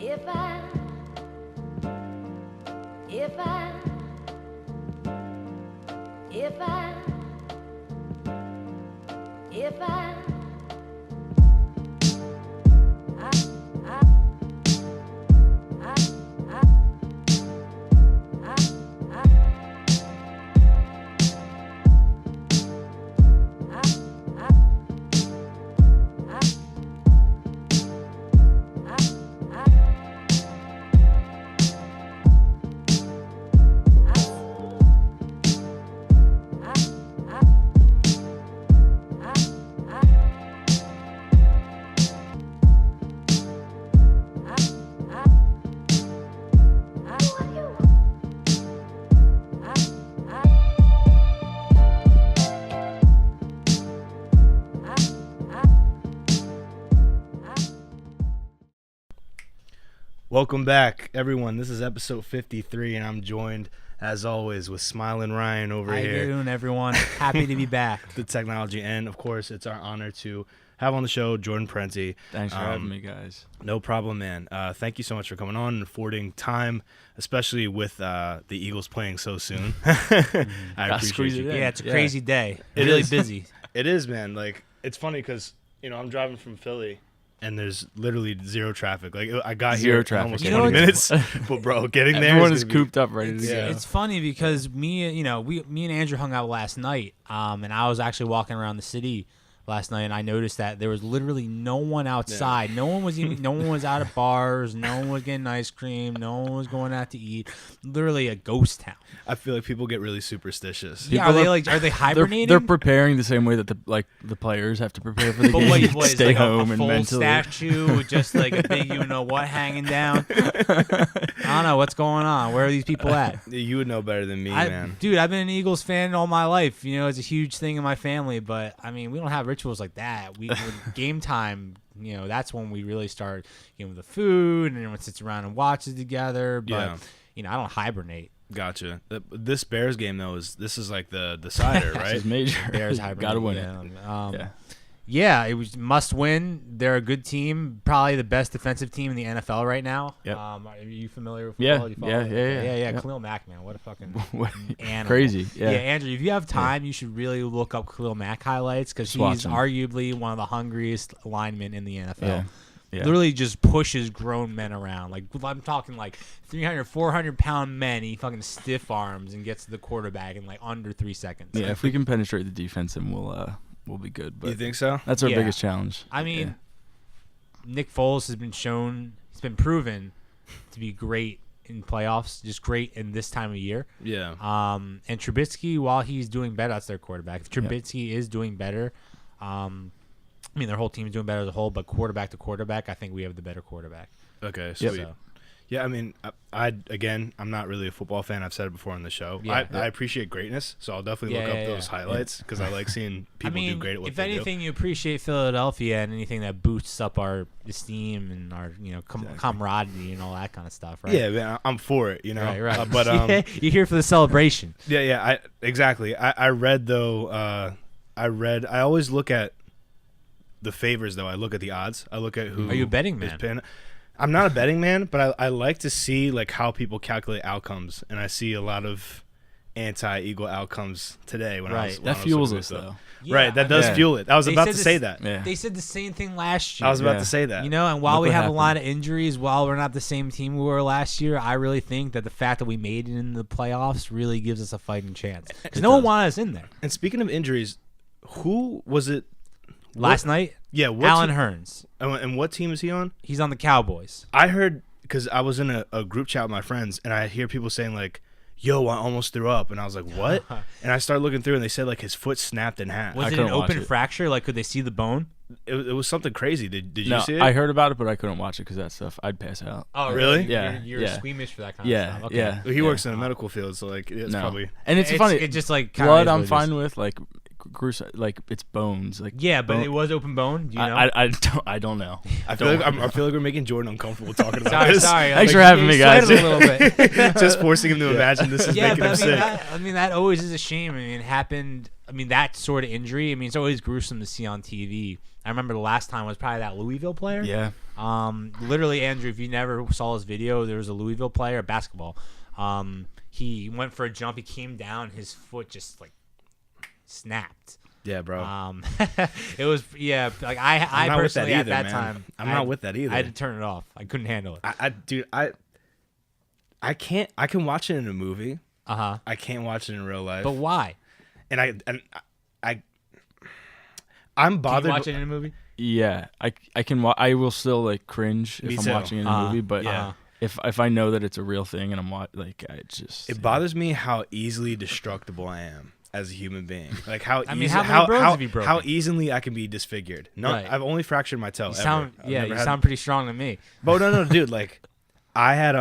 If I Welcome back, everyone. This is episode 53, and I'm joined, as always, with Smiling Ryan over here. How you doing, everyone? Happy to be back. The technology, and of course, it's our honor to have on the show Jordan Parenti. Thanks for having me, guys. No problem, man. Thank you so much for coming on and affording time, especially with the Eagles playing so soon. I appreciate you. Yeah, it's a crazy day. It Really is. busy. It is, man. Like, it's funny because, I'm driving from Philly, and there's literally zero traffic. Like, I got Zero here traffic. in almost You 20 know, minutes. But, bro, getting there Everyone is is gonna be- cooped up, ready to Yeah. go. It's funny because me and Andrew hung out last night, and I was actually walking around the city last night, and I noticed that there was literally no one outside. Yeah. No one was out at bars. No one was getting ice cream. No one was going out to eat. Literally a ghost town. I feel like people get really superstitious. Yeah, are they hibernating? They're preparing the same way that the players have to prepare for the But game. what is Stay like home a and full mentally. statue with just like a big what hanging down? I don't know what's going on. Where are these people at? You would know better than me, man. Dude, I've been an Eagles fan all my life. It's a huge thing in my family, but I mean, we don't have rituals like that. When game time, that's when we really start with the food and everyone sits around and watches together. But I don't hibernate. Gotcha. This Bears game though this is like the decider, right? This is major. Bears hibernate. Gotta win it. Yeah, it was must win. They're a good team, probably the best defensive team in the NFL right now. Yep. Are you familiar with Yeah, football? Do you follow it? yeah. Yeah. Khalil Mack, man, what a fucking animal. Crazy. Yeah. Andrew, if you have time, you should really look up Khalil Mack highlights because he's arguably one of the hungriest linemen in the NFL. Yeah. Literally just pushes grown men around. Like, I'm talking like 300, 400-pound men. He fucking stiff arms and gets to the quarterback in like under 3 seconds. Yeah, if we can penetrate the defense, then we'll be good. But you think so? That's our biggest challenge. I mean, Nick Foles has he's been proven to be great in playoffs, just great in this time of year. Yeah. And Trubisky, while he's doing better, that's their quarterback. If Trubisky is doing better, their whole team is doing better as a whole, but quarterback to quarterback, I think we have the better quarterback. Okay, sweet. So. Yeah, I'm not really a football fan. I've said it before on the show. Yeah. I appreciate greatness, so I'll definitely look up those highlights because I like seeing people do great at what they do. If anything, you appreciate Philadelphia and anything that boosts up our esteem and our camaraderie and all that kind of stuff, right? Yeah, man, I'm for it, Right. But you're here for the celebration. Yeah. Exactly. I read though. I always look at the favors though. I look at the odds. I look at who. Are you a betting man? I'm not a betting man, but I like to see like how people calculate outcomes, and I see a lot of anti-Eagle outcomes today. That fuels us though. Yeah, right, that does fuel it. I was about to say that. Yeah. They said the same thing last year. I was about to say that. And while we have a lot of injuries, while we're not the same team we were last year, I really think that the fact that we made it in the playoffs really gives us a fighting chance. Because no one wanted us in there. And speaking of injuries, who was it? Last night? Yeah, Alan Hearns. And what team is he on? He's on the Cowboys. I heard, because I was in a group chat with my friends, and I hear people saying, like, yo, I almost threw up. And I was like, what? And I started looking through, and they said, like, his foot snapped in half. Was it an open fracture? Like, could they see the bone? It was something crazy. Did you see it? I heard about it, but I couldn't watch it because that stuff, I'd pass out. Oh, really? Yeah. You're squeamish for that kind of stuff. Okay. He works in the medical field, so, like, it's probably... And it's funny. It's just, like, blood I'm fine with, like... gruesome. Like it's bones. Like Yeah, but it was open bone. Do you know? I don't know. I feel like we're making Jordan uncomfortable talking about sorry, this. sorry. Thanks for having me, guys. A little bit. Just forcing him to imagine this is making him sick. That always is a shame. I mean, it happened. I mean, that sort of injury. I mean, it's always gruesome to see on TV. I remember the last time was probably that Louisville player. Yeah. Literally, Andrew, if you never saw his video, there was a Louisville player, basketball. He went for a jump. He came down. His foot just like snapped. Yeah, bro. It was like I personally at that time I'm not with that either. I had to turn it off. I couldn't handle it. Dude, I can't. I can watch it in a movie. I can't watch it in real life. But why? I'm bothered. Can you watch it in a movie? Yeah, I can. I will still like cringe Me if I'm too. watching it in a movie, but Yeah. if I know that it's a real thing and I'm like, it bothers me how easily destructible I am as a human being. Like how how many bones have you broken? How easily I can be disfigured. No, Right. I've only fractured my toe. You sound ever. sound pretty strong to me. But no, dude. Like I had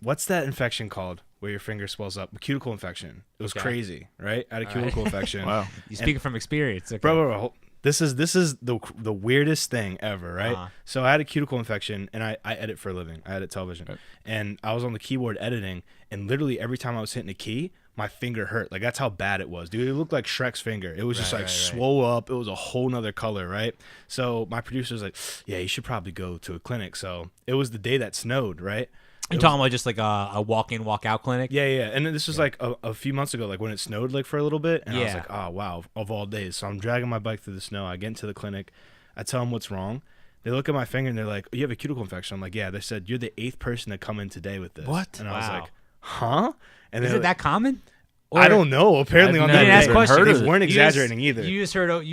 what's that infection called where your finger swells up? Cuticle infection. It was crazy, right? I had a cuticle infection. Wow. You speaking from experience, okay. Bro. This is the weirdest thing ever, right? So I had a cuticle infection, and I edit for a living. I edit television, and I was on the keyboard editing, and literally every time I was hitting a key, my finger hurt. Like that's how bad it was, dude. It looked like Shrek's finger. It was just like swole up. It was a whole nother color, right? So my producer was like, "Yeah, you should probably go to a clinic." So it was the day that snowed, right? You're talking about just like a walk-in, walk-out clinic? Yeah. And then this was like a few months ago, like when it snowed like for a little bit. And I was Yeah. like, oh, wow, of all days. So I'm dragging my bike through the snow. I get into the clinic. I tell them what's wrong. They look at my finger and they're like, you have a cuticle infection. I'm like, yeah. They said, you're the 8th person to come in today with this. What? And I was Wow. like, huh? And Is they're it that common? I don't know. Apparently I've on never that asked day, questions. they weren't exaggerating either. You just heard that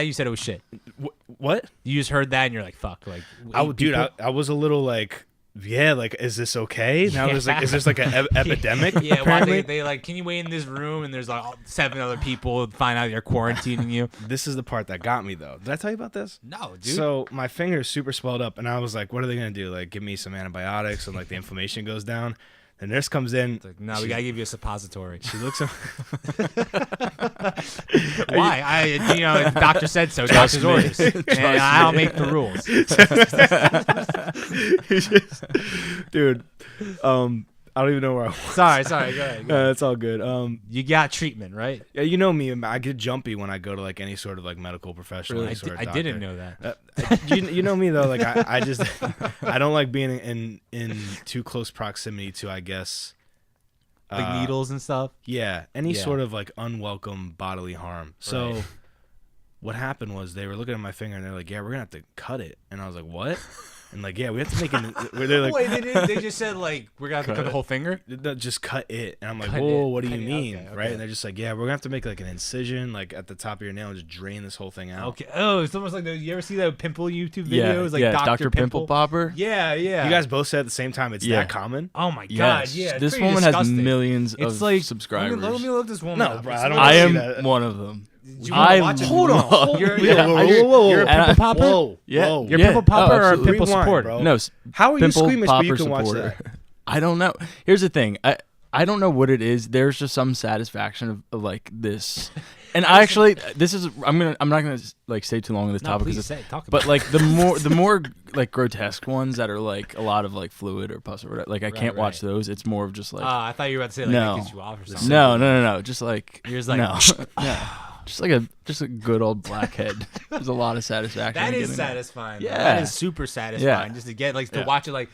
you said it was shit. What? You just heard that and you're like, fuck. Like, Dude, I was a little like, yeah, like, is this okay? Now there's like, is this like an epidemic? Yeah, why apparently? they like, can you wait in this room? And there's like 7 other people find out you're quarantining you. This is the part that got me though. Did I tell you about this? No, dude. So my finger is super swelled up, and I was like, what are they gonna do? Like, give me some antibiotics and like the inflammation goes down? The nurse comes in. Like, no, we gotta give you a suppository. She looks at Why? The doctor said so. Doctor's orders. And I'll make the rules. dude. I don't even know where I was. Sorry. Go ahead. It's all good. You got treatment, right? Yeah, you know me. I get jumpy when I go to like any sort of like medical professional. Really? any sort of I doctor. didn't know that. You know me though. Like I just I don't like being in too close proximity to, I guess, Like needles and stuff. Yeah, any Yeah. sort of like unwelcome bodily harm. So Right. what happened was they were looking at my finger and they're like, "Yeah, we're gonna have to cut it." And I was like, "What?" And like, "Yeah, we have to make it." They're like, Wait, they just said like we're gonna have to cut the whole finger. "No, just cut it." And I'm like, Cut "Whoa, it. what do you Cut it. mean?" Okay, Right? okay. And they're just like, "Yeah, we're gonna have to make like an incision like at the top of your nail and just drain this whole thing out." Okay. Oh, it's almost like you ever see that pimple YouTube yeah, videos? Like yeah, Dr. Pimple Popper. Yeah. You guys both said at the same time it's Yeah. that common? Oh my god. Yes, Yeah. it's this pretty woman disgusting. has millions It's of like subscribers. Let me look this woman No, up. bro, It's I don't like- I see am that. one of them. Do you wanna I watch it? Hold on. love- You're Yeah, you're a Whoa. pimple popper. Whoa. Yeah. Whoa. You're a Yeah. pimple popper Oh, or a absolutely. pimple Rewind, supporter? bro. No, How are you Pimple squeamish but you Popper can watch supporter. that? I don't know. Here's the thing. I don't know what it is. There's just some satisfaction of like this. And I actually, I'm not gonna like stay too long on this No, topic please because say. Talk about but it. like the more like grotesque ones that are like a lot of like fluid or pus or whatever, like I can't watch those. It's more of just like I thought you were about to say like No. that gets you off or something. no, just like You're just like, no, no. Just a good old blackhead. There's a lot of satisfaction. That in is getting satisfying. Yeah. That is super satisfying. Yeah. Just to get like to Yeah. watch it like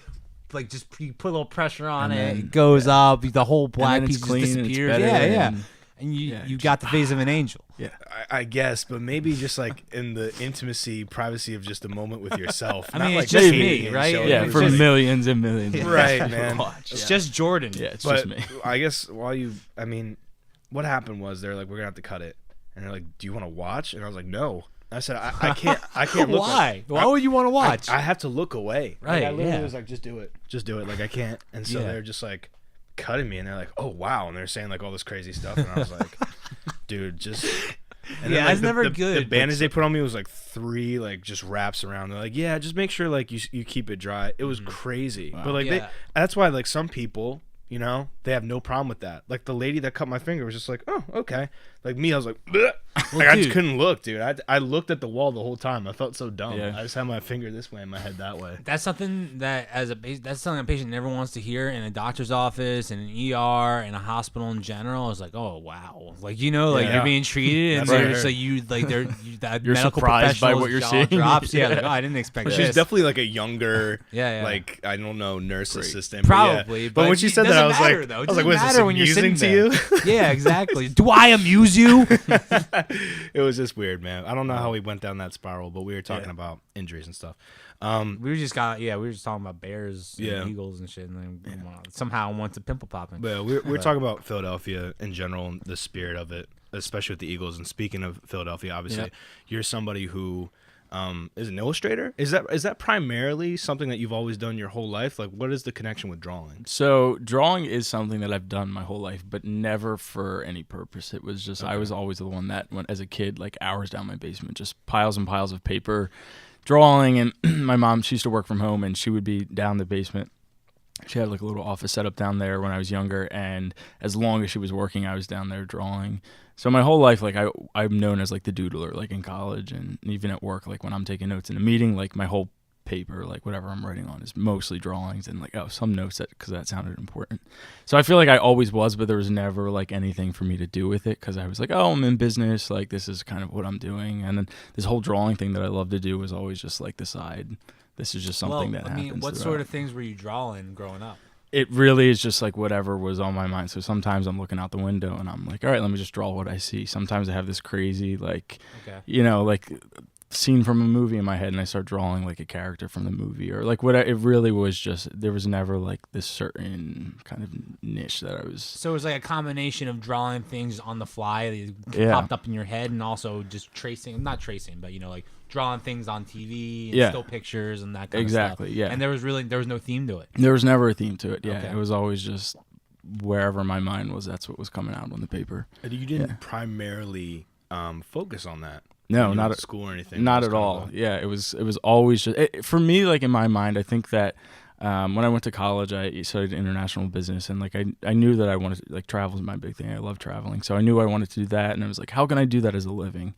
just you put a little pressure on And it. then- It goes up. The whole black then it's piece clean just and it's disappears. better Yeah. and- And you Yeah, you got the face of an angel. Yeah. I guess, but maybe just like in the intimacy, privacy of just a moment with yourself. I not mean, like it's just hating me, and right? showing Yeah, it. for just- millions and millions. of Right, people man. watch. It's Yeah. just Jordan. Yeah, it's But just me. I guess what happened was they're like, we're gonna have to cut it, and they're like, do you want to watch? And I was like, no. I said, I can't look. Why? Why would you want to watch? I have to look away. Right, Like, I literally yeah. was like, just do it. Like I can't. And so Yeah. they're just like cutting me, and they're like, oh wow, and they're saying like all this crazy stuff, and I was like, dude, just. And Yeah, like, it's never the good, The but- bandage they put on me was like 3 like just wraps around. They're like, yeah, just make sure like you keep it dry. It was crazy, but like Yeah. that's why like some people, they have no problem with that. Like the lady that cut my finger was just like, oh okay. Like me, I was like, well, like I just couldn't look, dude. I looked at the wall the whole time. I felt so dumb. Yeah. I just had my finger this way and my head that way. That's something that that's something a patient never wants to hear in a doctor's office, in an ER, in a hospital in general. It's like, oh wow, like like you're being treated, and they're just like you're medical surprised by what you're jaw seeing. drops. Yeah, like, oh, I didn't expect But this. she's definitely like a younger, yeah. like I don't know, nurse assistant. Probably, but when she said that, I was like, was this amusing to you? Yeah, exactly. Do I amuse you? It was just weird, man. I don't know how we went down that spiral, but we were talking about injuries and stuff. We were just talking about bears and eagles and shit, and then somehow went to pimple popping. But we're talking about Philadelphia in general and the spirit of it, especially with the Eagles. And speaking of Philadelphia, obviously, you're somebody who is an illustrator. Is that primarily something that you've always done your whole life? Like, what is the connection with drawing? So drawing is something that I've done my whole life, but never for any purpose. It was just I was always the one that went as a kid, like hours down my basement, just piles and piles of paper, drawing. And my mom, she used to work from home, and she would be down the basement. She had like a little office set up down there when I was younger, and as long as she was working, I was down there drawing. So my whole life, like I'm known as like the doodler, like in college and even at work, like when I'm taking notes in a meeting, like my whole paper, like whatever I'm writing on is mostly drawings and like, some notes because that sounded important. So I feel like I always was, but there was never like anything for me to do with it because I was like, I'm in business. Like this is kind of what I'm doing. And then this whole drawing thing that I love to do was always just like the side. This is just something that happens. What sort of things were you drawing growing up? It really is just like whatever was on my mind. So sometimes I'm looking out the window and I'm like, all right, let me just draw what I see. Sometimes I have this crazy, like, like scene from a movie in my head and I start drawing like a character from the movie or like it really was just, there was never like this certain kind of niche that I was. So it was like a combination of drawing things on the fly that popped up in your head and also just not tracing, but like drawing things on TV and still pictures and that kind of stuff. Exactly, yeah. And there was no theme to it. There was never a theme to it, yeah. Okay. It was always just wherever my mind was, that's what was coming out on the paper. And you didn't primarily focus on that? No, not at school or anything. Not at all. Yeah, it was always just for me. Like in my mind, I think that when I went to college, I studied international business, and like I knew that I wanted to, like travel is my big thing. I love traveling, so I knew I wanted to do that, and I was like, how can I do that as a living?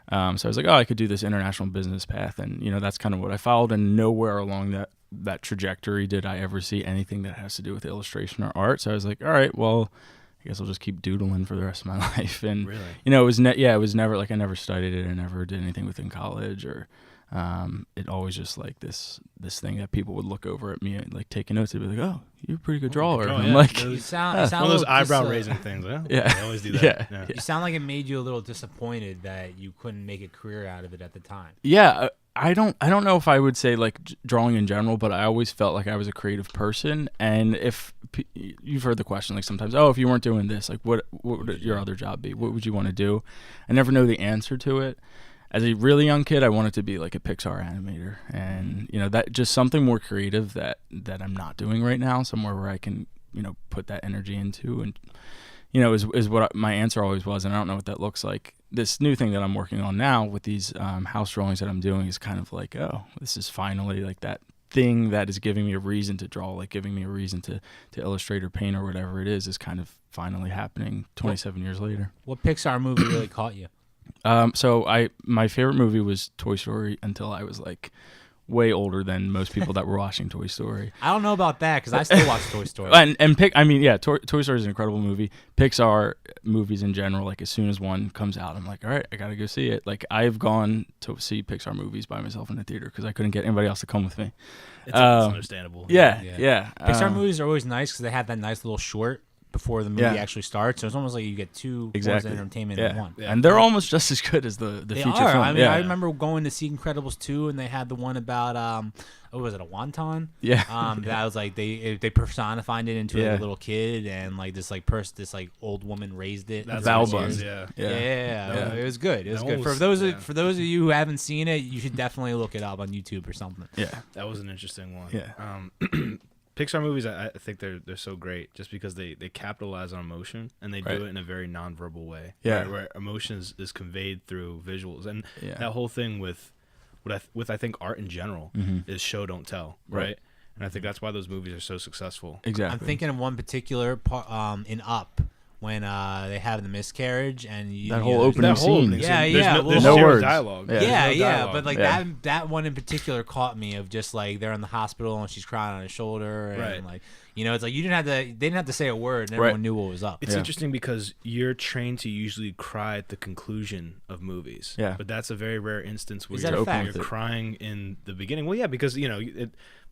So I was like, I could do this international business path, and that's kind of what I followed. And nowhere along that trajectory did I ever see anything that has to do with illustration or art. So I was like, all right, well, I guess I'll just keep doodling for the rest of my life. And really? It was never like I never studied it. I never did anything within college or it always just like this thing that people would look over at me and like taking notes. They'd be like, "Oh, you're a pretty good drawer." And I'm like, you sound one of those eyebrow raising things. Yeah, I always do that. Yeah. You sound like it made you a little disappointed that you couldn't make a career out of it at the time. Yeah. I don't know if I would say like drawing in general, but I always felt like I was a creative person. And if you've heard the question, like sometimes, if you weren't doing this, like what would your other job be? What would you want to do? I never know the answer to it. As a really young kid, I wanted to be like a Pixar animator, and that just something more creative that I'm not doing right now, somewhere where I can put that energy into, and is what my answer always was. And I don't know what that looks like. This new thing that I'm working on now with these house drawings that I'm doing is kind of like, this is finally like that thing that is giving me a reason to draw, like giving me a reason to illustrate or paint or whatever it is kind of finally happening 27 years later. What Pixar movie really caught you? So my favorite movie was Toy Story until I was like way older than most people that were watching Toy Story. I don't know about that because I still watch Toy Story. Toy Story is an incredible movie. Pixar movies in general, like as soon as one comes out, I'm like, all right, I gotta go see it. Like I've gone to see Pixar movies by myself in the theater because I couldn't get anybody else to come with me. It's understandable. Yeah. Pixar movies are always nice because they have that nice little short before the movie actually starts. So it's almost like you get two forms of entertainment in one. Yeah. And they're almost just as good as the feature film. I mean, I remember going to see Incredibles 2 and they had the one about was it a wonton? Yeah. That was like they personified it into like a little kid and like this old woman raised it. That's Valbun. Yeah. It was good. It was good. For those of you who haven't seen it, you should definitely look it up on YouTube or something. Yeah. That was an interesting one. Yeah. Pixar movies, I think they're so great just because they capitalize on emotion and they do it in a very nonverbal way. Yeah, right, where emotion is conveyed through visuals, and that whole thing with I think art in general is show don't tell, right? And I think that's why those movies are so successful. Exactly. I'm thinking of one particular part in Up when they have the miscarriage and that whole opening scene. There's no zero words. Dialogue. But like that one in particular caught me of just like they're in the hospital and she's crying on his shoulder and like it's like they didn't have to say a word and everyone knew what was up. It's interesting because you're trained to usually cry at the conclusion of movies. Yeah. But that's a very rare instance where you're crying in the beginning. Well, yeah, because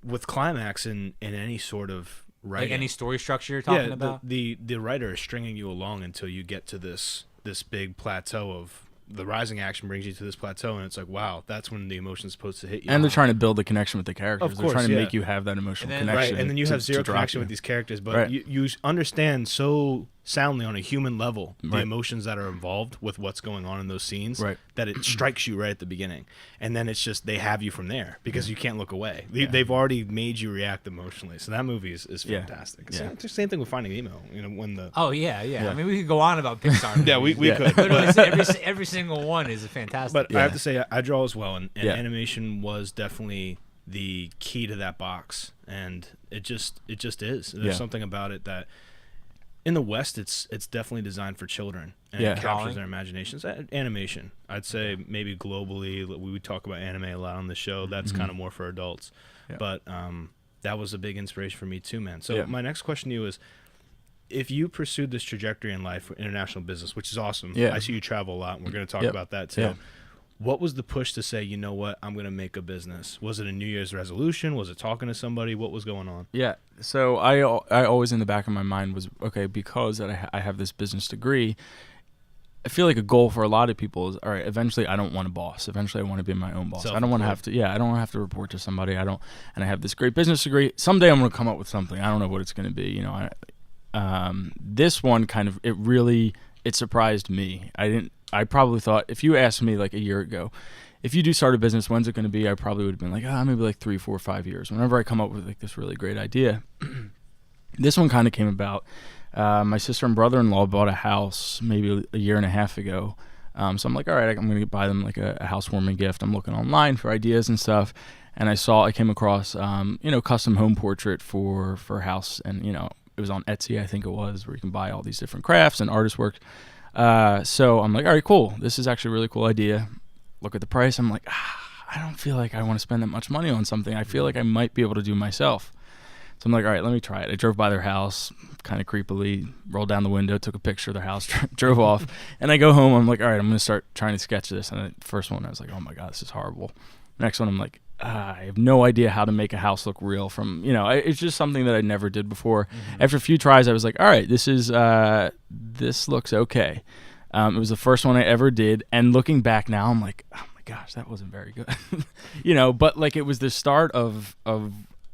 with climax in any sort of writing, like any story structure you're talking about, the writer is stringing you along until you get to this big plateau of the rising action brings you to this plateau, and it's like, wow, that's when the emotion's supposed to hit you. And they're trying to build a connection with the characters. Of course, they're trying to make you have that emotional connection. Right, and then you have zero connection with these characters, but you understand so soundly on a human level the emotions that are involved with what's going on in those scenes that it strikes you right at the beginning. And then it's just they have you from there because you can't look away. They've already made you react emotionally. So that movie is fantastic. Yeah. It's the same thing with Finding Nemo. When the I mean, we could go on about Pixar movies. we could. Literally every single one is fantastic. But I have to say, I draw as well, and animation was definitely the key to that box, and it just is. There's something about it that in the West, it's definitely designed for children, and it captures their imaginations. Animation, I'd say maybe globally, we would talk about anime a lot on the show. That's kind of more for adults, but that was a big inspiration for me too, man. So my next question to you is, if you pursued this trajectory in life for international business, which is awesome, I see you travel a lot, and we're going to talk about that too. What was the push to say, you know what, I'm going to make a business? Was it a New Year's resolution? Was it talking to somebody? What was going on? Yeah. So I always in the back of my mind was, okay, because that I have this business degree, I feel like a goal for a lot of people is, all right, eventually I don't want a boss. Eventually I want to be my own boss. I don't want to have to, I don't want to have to report to somebody. And I have this great business degree. Someday I'm going to come up with something. I don't know what it's going to be. This one kind of, it surprised me. I probably thought, if you asked me like a year ago, if you do start a business, when's it going to be? I probably would have been like, maybe like 3, 4, 5 years. Whenever I come up with like this really great idea, this one kind of came about. My sister and brother-in-law bought a house maybe a year and a half ago. So I'm like, all right, I'm going to buy them like a housewarming gift. I'm looking online for ideas and stuff. And I came across, custom home portrait for a house. And, it was on Etsy, I think it was, where you can buy all these different crafts and artist work. So I'm like, all right, cool. This is actually a really cool idea. Look at the price. I'm like, I don't feel like I want to spend that much money on something I feel like I might be able to do myself. So I'm like, all right, let me try it. I drove by their house kind of creepily, rolled down the window, took a picture of their house, drove off. And I go home. I'm like, all right, I'm going to start trying to sketch this. And the first one, I was like, oh my God, this is horrible. Next one, I'm like, I have no idea how to make a house look real from, it's just something that I never did before. Mm-hmm. After a few tries, I was like, all right, this looks okay. It was the first one I ever did. And looking back now, I'm like, oh my gosh, that wasn't very good. But like it was the start of, all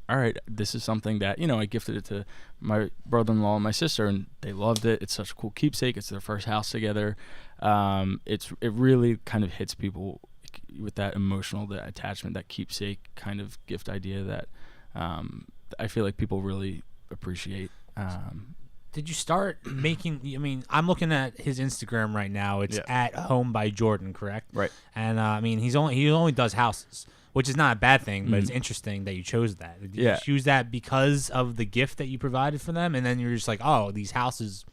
right, this is something that, I gifted it to my brother-in-law and my sister, and they loved it. It's such a cool keepsake. It's their first house together. It really kind of hits people with that emotional, that attachment, that keepsake kind of gift idea that I feel like people really appreciate. Did you start making? I mean, I'm looking at his Instagram right now. It's at Home by Jordan, correct? Right. And I mean, he only does houses, which is not a bad thing, but it's interesting that you chose that. Did you choose that because of the gift that you provided for them, and then you're just like, oh, these houses,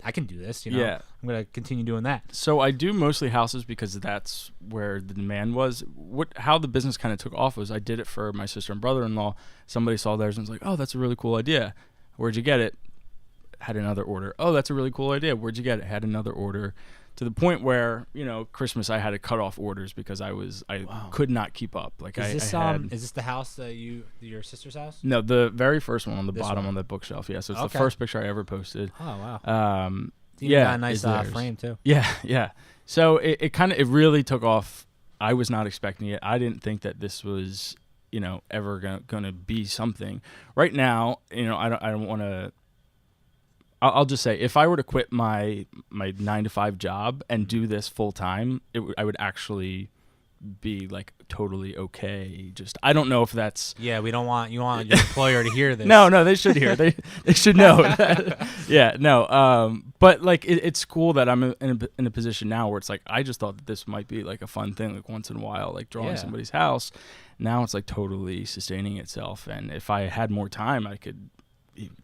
I can do this. Yeah. I'm gonna continue doing that. So I do mostly houses because that's where the demand was. How the business kind of took off was I did it for my sister and brother-in-law. Somebody saw theirs and was like, oh, that's a really cool idea. Where'd you get it? Had another order. Oh, that's a really cool idea. Where'd you get it? Had another order. To the point where, Christmas I had to cut off orders because I could not keep up. Like is this the house that your sister's house? No, the very first one on the bottom on the bookshelf. Yeah, so it's the first picture I ever posted. Oh wow. Got a nice frame too. Yeah. So it really took off. I was not expecting it. I didn't think that this was, ever gonna be something. Right now, I don't want to. I'll just say, if I were to quit my 9-to-5 job and do this full time, I would actually be like totally okay. Just I don't know if that's we don't want your employer to hear this. No, they should hear. They should know. But like it's cool that I'm in a position now where it's like I just thought that this might be like a fun thing, like once in a while, like drawing somebody's house. Now it's like totally sustaining itself, and if I had more time, I could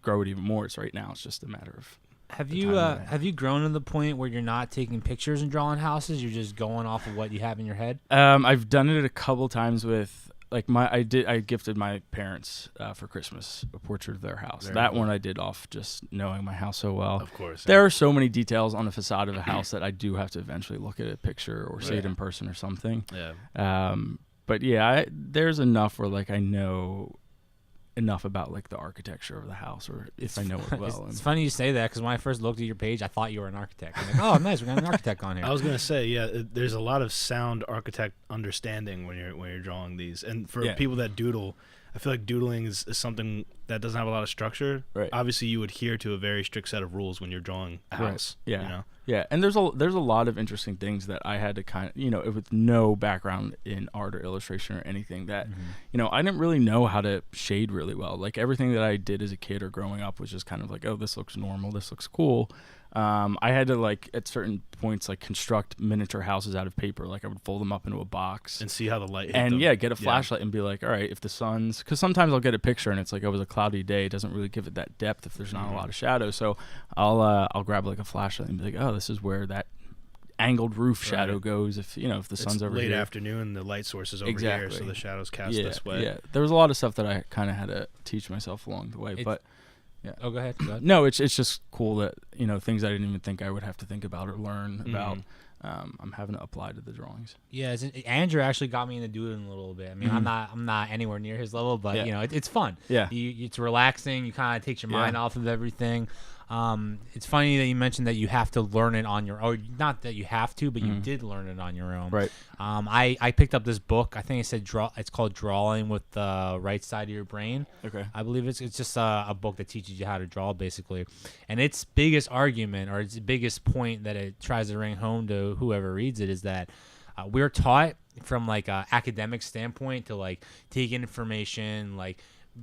grow it even more. It's right now. It's just a matter of Have you grown to the point where you're not taking pictures and drawing houses? You're just going off of what you have in your head? I've done it a couple times with like I gifted my parents for Christmas a portrait of their house. That one I did off just knowing my house so well. Of course. There are so many details on the facade of a house that I do have to eventually look at a picture or see it in person or something. Yeah. But yeah, there's enough where like I know enough about like the architecture of the house, or if I know it well. It's funny you say that because when I first looked at your page, I thought you were an architect. I'm like, oh, nice, we got an architect on here. I was gonna say, yeah, there's a lot of sound architect understanding when you're drawing these, and for people that doodle, I feel like doodling is something that doesn't have a lot of structure. Right. Obviously, you adhere to a very strict set of rules when you're drawing a house. Right. Yeah. You know? Yeah, and there's a lot of interesting things that I had to kind of, with no background in art or illustration or anything that, I didn't really know how to shade really well. Like everything that I did as a kid or growing up was just kind of like, oh, this looks normal, this looks cool. I had to like at certain points like construct miniature houses out of paper. Like I would fold them up into a box and see how the light hit and them. get a flashlight and be like, all right, if the sun's, because sometimes I'll get a picture and it's like, oh, it was a cloudy day. It doesn't really give it that depth if there's not a lot of shadow. So I'll grab like a flashlight and be like, oh, this is where that angled roof shadow goes. If if the sun's over late here. afternoon, the light source is over here, so the shadows cast this way. Yeah, there was a lot of stuff that I kind of had to teach myself along the way, but. Yeah. Oh, go ahead. No, it's just cool that things I didn't even think I would have to think about or learn about. I'm having to apply to the drawings. Yeah, Andrew actually got me into doodling a little bit. I mean, I'm not anywhere near his level, but it's fun. Yeah, it's relaxing. You kind of takes your mind off of everything. It's funny that you mentioned that you have to learn it on your own. Not that you have to, but you did learn it on your own. Right. I picked up this book. I think it said it's called Drawing with the Right Side of Your Brain. Okay. I believe it's just a book that teaches you how to draw, basically. And its biggest argument, or its biggest point that it tries to bring home to whoever reads it, is that we're taught from like an academic standpoint to like take information like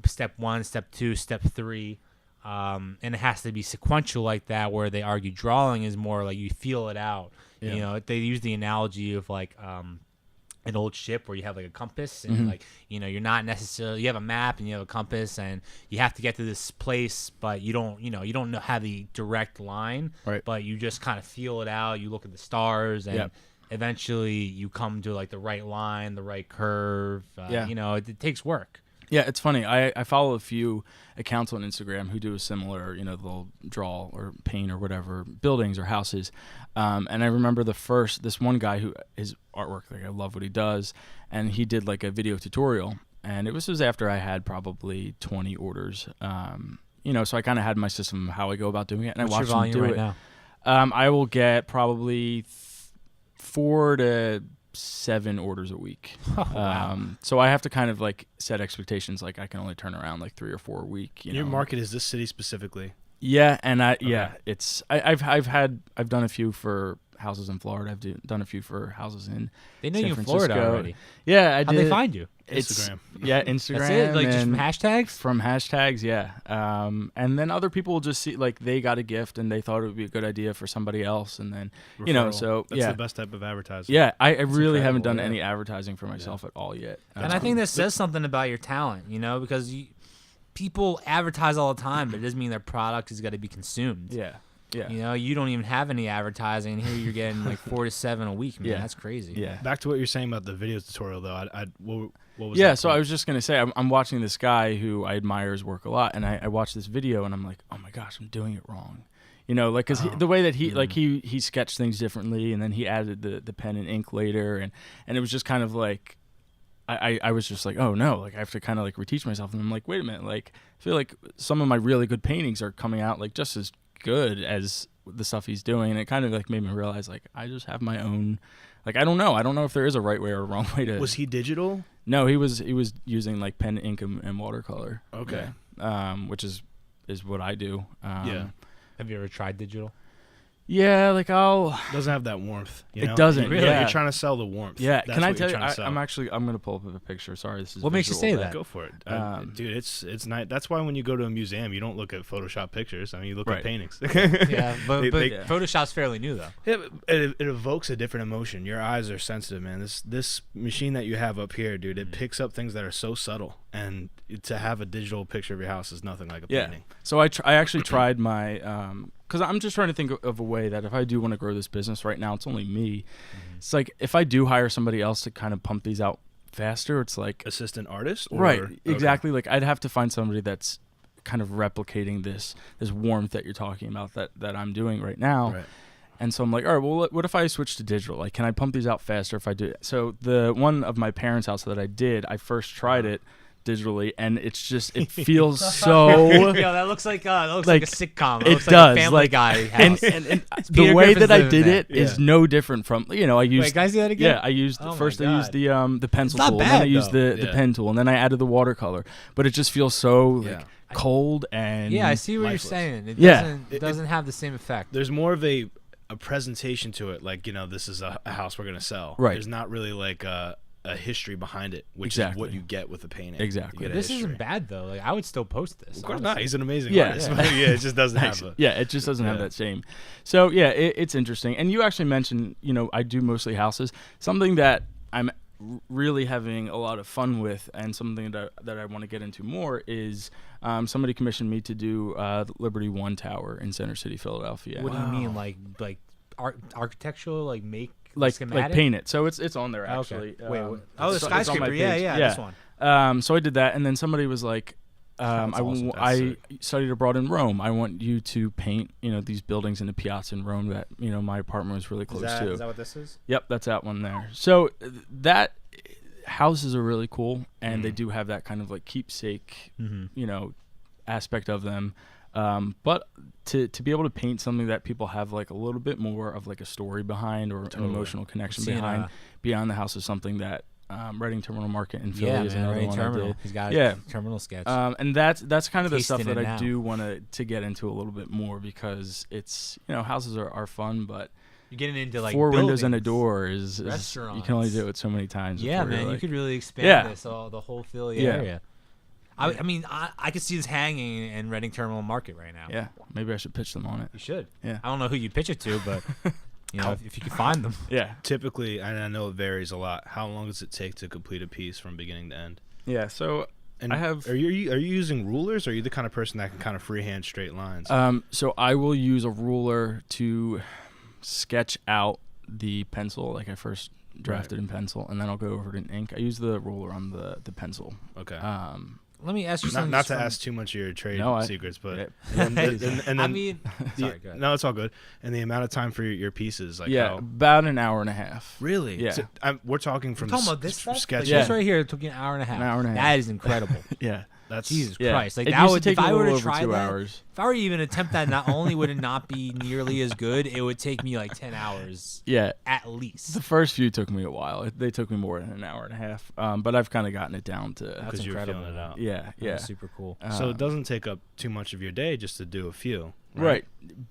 step 1, step 2, step 3. And it has to be sequential like that, where they argue drawing is more like you feel it out. Yeah. They use the analogy of like an old ship where you have like a compass and like you're not necessarily, you have a map and you have a compass and you have to get to this place, but you don't have the direct line, right? But you just kind of feel it out. You look at the stars and eventually you come to like the right line, the right curve. It takes work. Yeah, it's funny. I follow a few accounts on Instagram who do a similar, they'll draw or paint or whatever, buildings or houses. And I remember this one guy who, his artwork, like I love what he does, and he did like a video tutorial. And it was after I had probably 20 orders. So I kind of had my system of how I go about doing it. And What's I watched him do right it. Now? I will get probably 4 to 7 orders a week. Oh, wow. So I have to kind of like set expectations. Like I can only turn around like 3 or 4 a week. Your market is this city specifically? Yeah, and I've done a few for houses in Florida. I've done a few for houses in. They know San you in Francisco. Florida already. Yeah, I did. How'd they find you? Instagram. Instagram. That's it? Like just from hashtags? From hashtags, yeah. And then other people will just see, like, they got a gift and they thought it would be a good idea for somebody else. And then, Referral. That's the best type of advertising. Yeah, I really haven't done any advertising for myself at all yet. And I think that says something about your talent, because people advertise all the time, but it doesn't mean their product is got to be consumed. Yeah. Yeah. You don't even have any advertising, and here you're getting like 4 to 7 a week, man. Yeah. That's crazy. Yeah. Back to what you're saying about the video tutorial, though. What was that? Yeah, so I was just going to say, I'm watching this guy who I admire his work a lot, and I watched this video, and I'm like, oh my gosh, I'm doing it wrong. Because the way that he sketched things differently, and then he added the pen and ink later, and it was just kind of like, I was just like, oh no, like I have to kind of like reteach myself. And I'm like, wait a minute, like I feel like some of my really good paintings are coming out like just as good as the stuff he's doing. And it kind of like made me realize like I just have my own, like I don't know if there is a right way or a wrong way to. Was he digital? No, he was using like pen, ink, and watercolor. Okay. Yeah. Which is what I do. Yeah. Have you ever tried digital? Yeah, like doesn't have that warmth. It doesn't. Really, yeah. You're trying to sell the warmth. Yeah. That's Can I tell you? I'm gonna pull up a picture. Sorry, this is. What makes you say that? Go for it, dude. It's nice. That's why when you go to a museum, you don't look at Photoshop pictures. I mean, you look at paintings. Yeah, but Photoshop's fairly new though. Yeah, it evokes a different emotion. Your eyes are sensitive, man. This machine that you have up here, dude, it picks up things that are so subtle, and to have a digital picture of your house is nothing like a painting. So I actually tried my because I'm just trying to think of a way that if I do want to grow this business right now, it's only me. It's like if I do hire somebody else to kind of pump these out faster, it's like assistant artist, or? Right? Exactly. Like I'd have to find somebody that's kind of replicating this warmth that you're talking about that I'm doing right now. Right. And so I'm like, all right, well, what if I switch to digital? Like, can I pump these out faster if I do it? So the one of my parents' house that I did, I first tried it digitally, and it feels so. Yo, that looks like a sitcom. It looks does. Like a Family Guy house. And the way that I did it is no different from, I used. Wait, guys, do that again? Yeah, I used I used the pencil tool, bad, and then I used the pen tool, and then I added the watercolor. But it just feels so cold and. Yeah, I see what lifeless. you're saying. It doesn't have the same effect. There's more of a presentation to it, like this is a house we're gonna sell. Right. There's not really like a history behind it, which is what you get with a painting. Exactly. This isn't bad though. Like I would still post this. Of course not. He's an amazing artist. It just doesn't have it just doesn't have that same. So it's interesting. And you actually mentioned, I do mostly houses. Something that I'm really having a lot of fun with, and something that I want to get into more is somebody commissioned me to do Liberty One Tower in Center City, Philadelphia. What do you mean, like architectural, like make like schematic? paint it? So it's on there actually. Okay. Wait, the skyscraper. Yeah, this one. So I did that, and then somebody was like, I studied abroad in Rome. I want you to paint, these buildings in the piazza in Rome that, my apartment was really close to. Is that what this is? Yep, that's that one there. So that houses are really cool, and they do have that kind of like keepsake, aspect of them. But to be able to paint something that people have like a little bit more of like a story behind or an emotional connection beyond the house is something that Reading Terminal Market in Philly is another one I did. He's got a terminal sketch. And that's kind of the stuff that I now. do want to get into a little bit more, because it's, houses are fun, but you're getting into like 4 buildings, windows and a door is restaurants. You can only do it so many times. Yeah, man, you could really expand this the whole Philly area. I mean, I could see this hanging in Reading Terminal Market right now. Yeah, maybe I should pitch them on it. You should. Yeah. I don't know who you pitch it to, but if you can find them. Yeah. Typically, and I know it varies a lot, how long does it take to complete a piece from beginning to end? Yeah, so and I have. Are you using rulers, or are you the kind of person that can kind of freehand straight lines? So I will use a ruler to sketch out the pencil, like I first drafted in pencil, and then I'll go over it in ink. I use the ruler on the pencil. Okay. Let me ask you something. Not to ask too much of your trade secrets, but and then, I mean, sorry, go ahead. No, it's all good. And the amount of time for your pieces, like about an hour and a half. Really? Yeah. So, we're talking from about this sketch. Like this right here, it took you an hour and a half. That is incredible. Yeah. That's Jesus Christ! Like it that would take if I were to over try 2 that. hours. If I were to even attempt that, not only would it not be nearly as good, it would take me like 10 hours. Yeah, at least. The first few took me a while. They took me more than an hour and a half. But I've kind of gotten it down to because you're feeling it out. Yeah, That's super cool. So it doesn't take up too much of your day just to do a few. Right.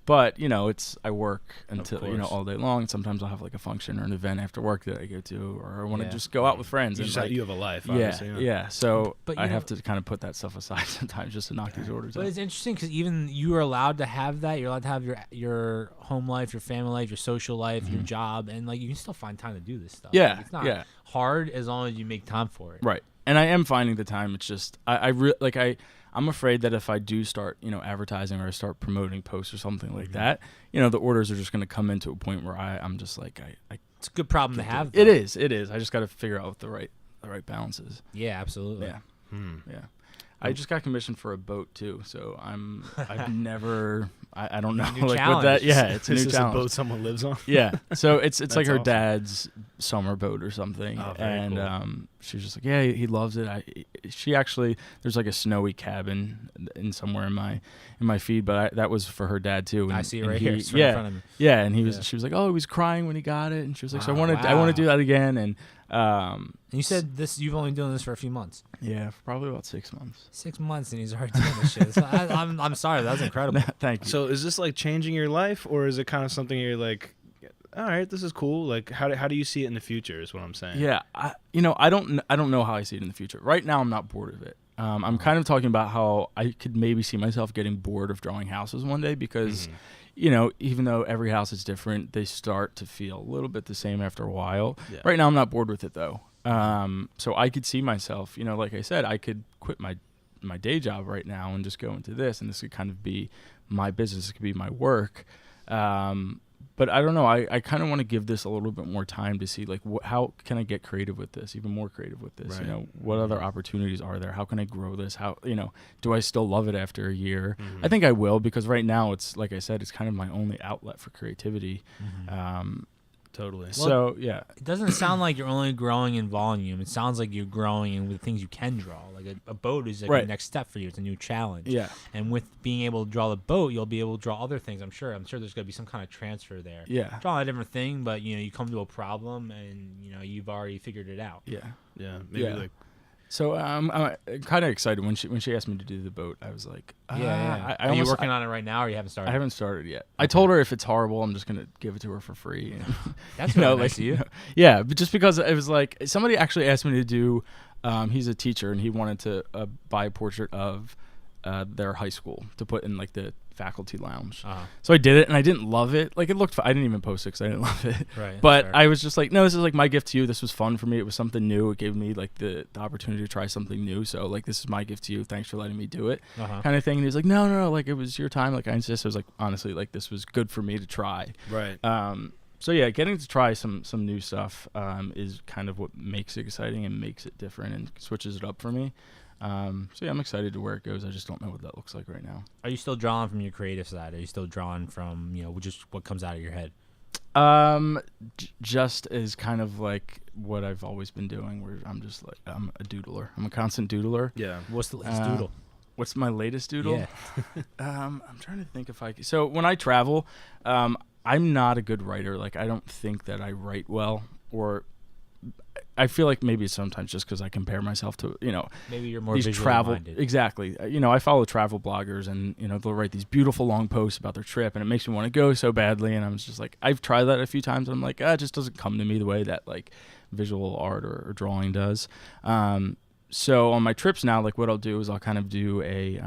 But, I work until, all day long. Sometimes I'll have like a function or an event after work that I go to, or I want to just go out with friends. You have a life, obviously. Yeah. So but I have to kind of put that stuff aside sometimes just to knock these orders out. But it's interesting because even you are allowed to have that. You're allowed to have your home life, your family life, your social life, your job, and like you can still find time to do this stuff. Yeah. Like, it's not hard as long as you make time for it. Right. And I am finding the time. It's just I'm afraid that if I do start, advertising or I start promoting posts or something like that, the orders are just going to come into a point where I'm just like, it's a good problem to have. It is. I just got to figure out what the right balance is. Yeah, absolutely. Yeah. Yeah. I just got commissioned for a boat too, so I've never I don't know like challenge. what that. Yeah, it's a new challenge. A boat someone lives on. Yeah, so it's like her awesome. Dad's summer boat or something, and cool. She was just like, yeah, he loves it. She actually there's like a snowy cabin in somewhere in my feed, but that was for her dad too. And, I see it right here. It's in front of me. Yeah, and she was like, oh, he was crying when he got it, and she was like, so I want to do that again, and you said you've only been doing this for a few months. Yeah, for probably about 6 months. 6 months, and he's already doing this shit. So I'm sorry, that's incredible. Thank you. So is this like changing your life, or is it kind of something you're like, all right, this is cool? Like, how do you see it in the future? Is what I'm saying. Yeah, I don't know how I see it in the future. Right now, I'm not bored of it. I'm kind of talking about how I could maybe see myself getting bored of drawing houses one day because. Even though every house is different, they start to feel a little bit the same after a while. Yeah. Right now, I'm not bored with it, though. So I could see myself, like I said, I could quit my my day job right now and just go into this, and this could kind of be my business. It could be my work. But I don't know. I kind of want to give this a little bit more time to see like how can I get creative with this, even more creative with this. Right. You know, what other opportunities are there? How can I grow this? How, you know, do I still love it after a year? I think I will, because right now it's, like I said, it's kind of my only outlet for creativity. Totally. So yeah, It doesn't sound like you're only growing in volume. It sounds like you're growing in with things you can draw. Like a boat is like Right. the next step for you. It's a new challenge. Yeah. And with being able to draw the boat, you'll be able to draw other things. I'm sure there's going to be some kind of transfer there. Yeah. Draw a different thing, but you know, you come to a problem and you know you've already figured it out. Yeah. Yeah. Maybe Yeah. like. So I'm kind of excited when she asked me to do the boat. I was like, Yeah. I Are you almost- working on it right now, or you haven't started? I haven't started yet. I told her if it's horrible, I'm just gonna give it to her for free. And, That's you know, really nice of you. yeah, but just because it was like somebody actually asked me to do. He's a teacher and he wanted to buy a portrait of their high school to put in like the faculty lounge. So I did it and I didn't love it. Like it looked. I didn't even post it because I didn't love it. Right. But fair. I was just like, no, this is like my gift to you. This was fun for me. It was something new. It gave me like the opportunity to try something new. So like, this is my gift to you. Thanks for letting me do it, kind of thing. And he was like, no, like it was your time. Like I insist. I was like, honestly, like this was good for me to try. Right. So yeah, getting to try some new stuff is kind of what makes it exciting and makes it different and switches it up for me. So yeah, I'm excited to where it goes. I just don't know what that looks like right now. Are you still drawing from your creative side? Are you still drawing from, you know, just what comes out of your head? Just as kind of like what I've always been doing, where I'm just like, I'm a doodler. I'm a constant doodler. Yeah. What's the latest doodle? What's my latest doodle? Yeah. I'm trying to think if so when I travel, I'm not a good writer. Like I don't think that I write well, or I feel like maybe sometimes just because I compare myself to, you know, Maybe you're more these visually travel minded. exactly. You know, I follow travel bloggers, and you know they'll write these beautiful long posts about their trip, and it makes me want to go so badly. And I'm just like, I've tried that a few times, and I'm like, it just doesn't come to me the way that like visual art or drawing does. So on my trips now, like what I'll do is I'll kind of do a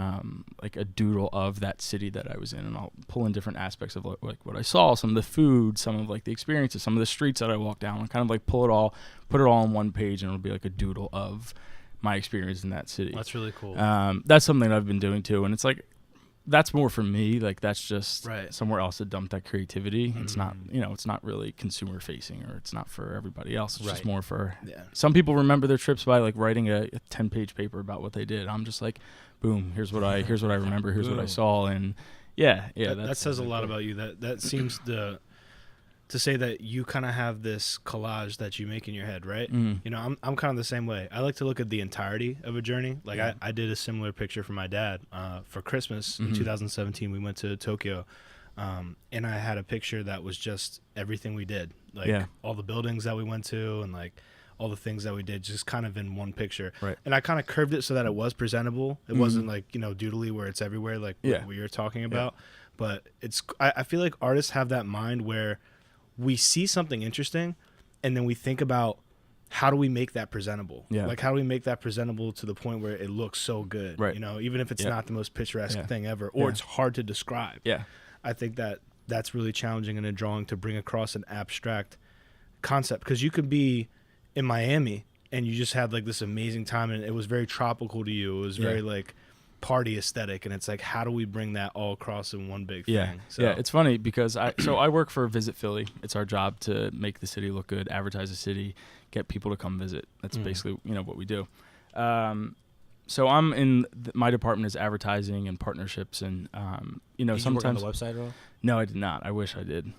like a doodle of that city that I was in, and I'll pull in different aspects of like what I saw, some of the food, some of like the experiences, some of the streets that I walked down, and kind of like put it all on one page, and it'll be like a doodle of my experience in that city. That's really cool. That's something that I've been doing too, and it's like that's more for me. Like that's just Right. somewhere else to dump that creativity. It's not, you know, it's not really consumer facing, or it's not for everybody else. It's just Right. more for Yeah. some people remember their trips by like writing a 10-page paper about what they did. I'm just like, boom, here's what I remember, here's what I Boom. saw, and yeah, That says a lot about you. That seems to say that you kind of have this collage that you make in your head, right? Mm. You know, I'm kind of the same way. I like to look at the entirety of a journey. Like Yeah. I did a similar picture for my dad for Christmas in Mhm. 2017. We went to Tokyo, and I had a picture that was just everything we did, like Yeah. all the buildings that we went to and like all the things that we did, just kind of in one picture. Right. And I kind of curved it so that it was presentable. It wasn't like, you know, doodly where it's everywhere, like Yeah. what we were talking about. But I feel like artists have that mind where we see something interesting and then we think about how do we make that presentable? Yeah. Like how do we make that presentable to the point where it looks so good? Right. You know, even if it's Yeah. not the most picturesque Yeah. thing ever, or Yeah. it's hard to describe. Yeah. I think that's really challenging in a drawing to bring across an abstract concept, because you could be in Miami and you just had like this amazing time and it was very tropical to you. It was very like party aesthetic, and it's like, how do we bring that all across in one big thing? So, Yeah, it's funny because I work for Visit Philly. It's our job to make the city look good, advertise the city, get people to come visit. That's basically, you know, what we do. So I'm in my department is advertising and partnerships, and you know, Did sometimes you work on the website at all? no, I did not. I wish I did.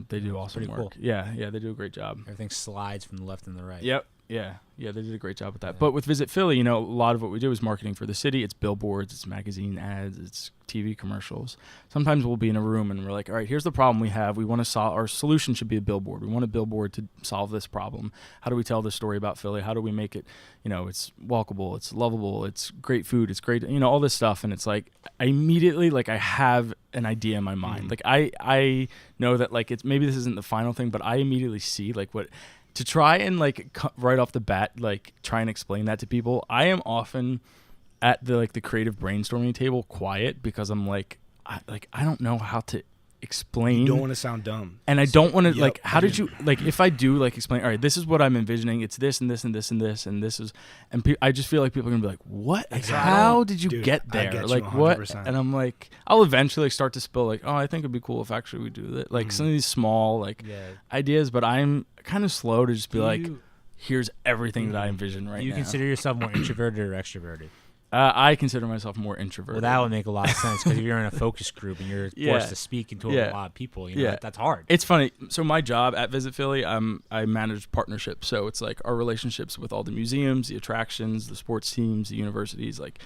They do awesome pretty work. cool. Yeah, they do a great job. Everything slides from the left and the right. Yep. Yeah, they did a great job with that. But with Visit Philly, you know, a lot of what we do is marketing for the city. It's billboards, it's magazine ads, it's TV commercials. Sometimes we'll be in a room and we're like, all right, here's the problem we have. We want to solve, our solution should be a billboard. We want a billboard to solve this problem. How do we tell this story about Philly? How do we make it, you know, it's walkable, it's lovable, it's great food, it's great, you know, all this stuff. And it's like, I immediately, like, I have an idea in my mind. Like, I know that, like, it's maybe this isn't the final thing, but I immediately see, like, what... To try and like right off the bat, like try and explain that to people, I am often at the creative brainstorming table quiet because I'm like, I don't know how to explain. You don't want to sound dumb. And I don't want to like, how did you, like, if I do like explain, all right, this is what I'm envisioning. It's this and this and this and this and this is, and I just feel like people are gonna be like, what? Exactly. How did you Dude, get there? I get like you what? 100%. And I'm like, I'll eventually like, start to spill like, oh, I think it'd be cool if actually we do that. Like some of these small like ideas, but I'm kind of slow to just be like, here's everything that I envision right now. You consider yourself more introverted or extroverted? I consider myself more introverted. Well, that would make a lot of sense because if you're in a focus group and you're forced to speak into a lot of people, you know, that's hard. It's funny. So my job at Visit Philly, I manage partnerships. So it's like our relationships with all the museums, the attractions, the sports teams, the universities. Like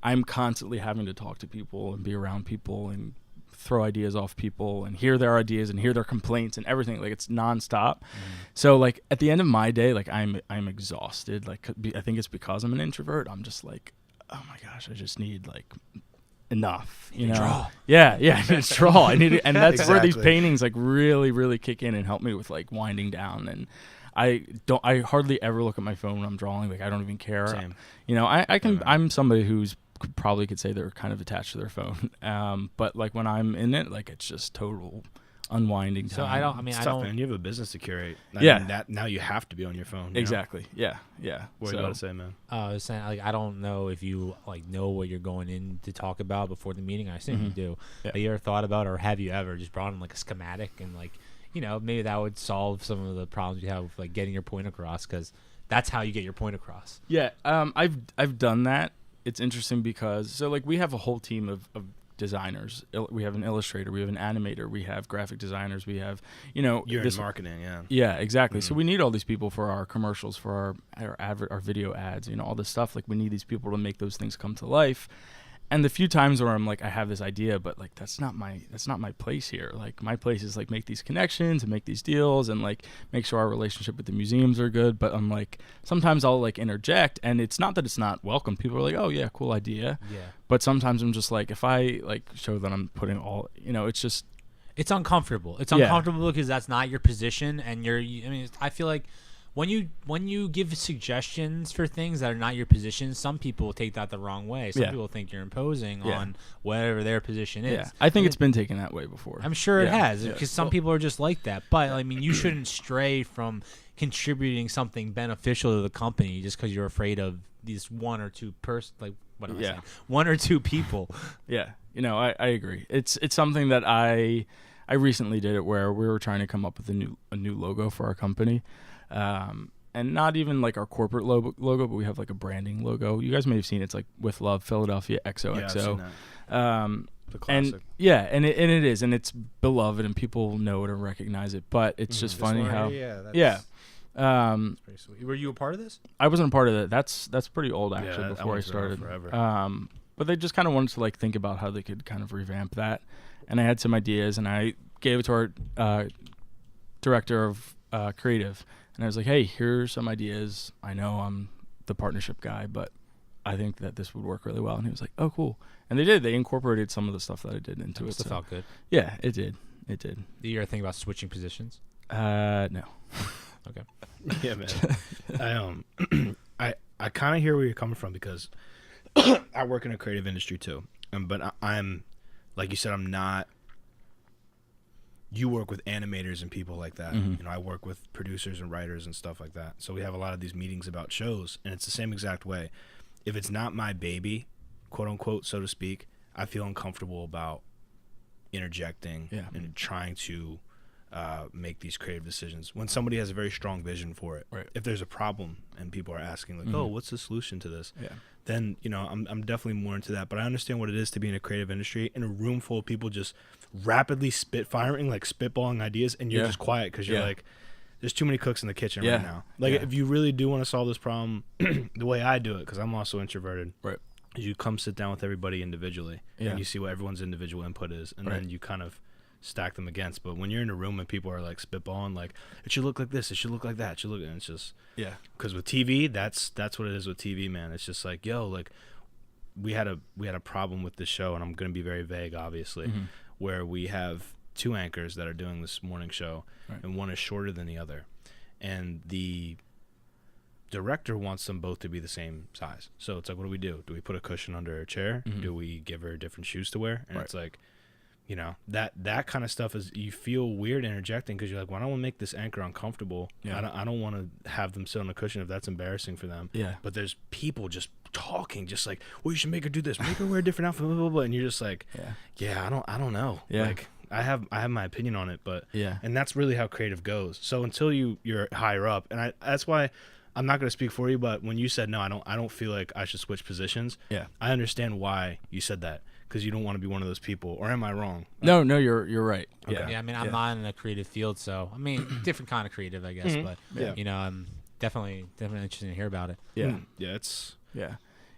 I'm constantly having to talk to people and be around people and throw ideas off people and hear their ideas and hear their complaints and everything. Like it's nonstop. So like at the end of my day, like I'm exhausted. Like I think it's because I'm an introvert. I'm just like, oh my gosh, I just need like enough, you know? Draw. Yeah, I need to draw. I need to, and that's where these Exactly. paintings like really kick in and help me with like winding down. And I hardly ever look at my phone when I'm drawing. Like I don't even care. Same. You know, I'm somebody who's probably could say they're kind of attached to their phone. But like when I'm in it, like it's just total unwinding time. So I don't Man. You have a business to curate. I Yeah. mean, that now you have to be on your phone. Exactly. Yeah. What are you about to say, man? I was saying, like, I don't know if you like know what you're going in to talk about before the meeting. I assume you do. Yeah. Have you ever thought about, or have you ever just brought in like a schematic and like, you know, maybe that would solve some of the problems you have with like getting your point across, because that's how you get your point across. Yeah. I've done that. It's interesting because so like we have a whole team of designers. We have an illustrator, we have an animator, we have graphic designers, we have, you know, You're in marketing, yeah, exactly. So we need all these people for our commercials, for our video ads, you know, all this stuff. Like we need these people to make those things come to life. And the few times where I'm like, I have this idea, but like that's not my place here. Like my place is like make these connections and make these deals and like make sure our relationship with the museums are good. But I'm like, sometimes I'll like interject, and it's not that it's not welcome. People are like, oh yeah, cool idea. Yeah. But sometimes I'm just like, if I like show that I'm putting all, you know, it's just, It's uncomfortable. It's uncomfortable because that's not your position, and I feel like when you give suggestions for things that are not your position, some people will take that the wrong way. Some people think you're imposing on whatever their position is. yeah. I think it's been taken that way before. I'm sure it has, Yeah. because some people are just like that. But I mean, you shouldn't stray from contributing something beneficial to the company just because you're afraid of these one or two one or two people. Yeah, you know, I agree. It's something that I recently did it where we were trying to come up with a new logo for our company, and not even like our corporate logo, but we have like a branding logo. You guys may have seen it. It's like with love, Philadelphia XOXO. Yeah, I've seen that. The classic. And it is, and it's beloved, and people know it and recognize it. But it's just funny how That's pretty sweet. Were you a part of this? I wasn't a part of that. That's pretty old actually. Yeah, before I started. Forever. But they just kind of wanted to like think about how they could kind of revamp that, and I had some ideas, and I gave it to our director of creative, and I was like, "Hey, here's some ideas. I know I'm the partnership guy, but I think that this would work really well." And he was like, "Oh, cool." And they did. They incorporated some of the stuff that I did into it. It felt good. Yeah, it did. It did. Did you ever think about switching positions? No. Okay. Yeah, man. I kind of hear where you're coming from, because I work in a creative industry too, but I'm like you said, I'm not. You work with animators and people like that. Mm-hmm. You know, I work with producers and writers and stuff like that. So we have a lot of these meetings about shows, and it's the same exact way. If it's not my baby, quote unquote, so to speak, I feel uncomfortable about interjecting and trying to make these creative decisions when somebody has a very strong vision for it. Right. If there's a problem and people are asking like, oh, what's the solution to this? Yeah. Then, you know, I'm definitely more into that. But I understand what it is to be in a creative industry in a room full of people just rapidly spitfiring, like spitballing ideas, and you're just quiet because you're like, there's too many cooks in the kitchen right now. Like, if you really do want to solve this problem, the way I do it, because I'm also introverted, Right. is you come sit down with everybody individually, and you see what everyone's individual input is, and then you kind of stack them against. But when you're in a room and people are like spitballing, like, it should look like this, it should look like that, it should look, and it's just because with TV, that's what it is with TV, man. It's just like, yo, like we had a problem with this show, and I'm gonna be very vague, obviously, where we have two anchors that are doing this morning show, and one is shorter than the other, and the director wants them both to be the same size. So it's like, what do? Do we put a cushion under her chair? Do we give her different shoes to wear? And it's like, you know, that kind of stuff is, you feel weird interjecting because you're like, well, I don't want to make this anchor uncomfortable. Yeah. I don't want to have them sit on a cushion if that's embarrassing for them. Yeah. But there's people just talking, just like, well, you should make her do this, make her wear a different outfit, blah, blah, blah. And you're just like, I don't know. Yeah. Like, I have my opinion on it, but and that's really how creative goes. So until you're higher up, and that's why I'm not going to speak for you, but when you said no, I don't feel like I should switch positions. Yeah. I understand why you said that, because you don't want to be one of those people. Or am I wrong? No, you're right. Okay. Yeah, I mean, I'm not in a creative field, so I mean, different kind of creative, I guess. But you know, I'm definitely interested to hear about it. Yeah. Yeah, it's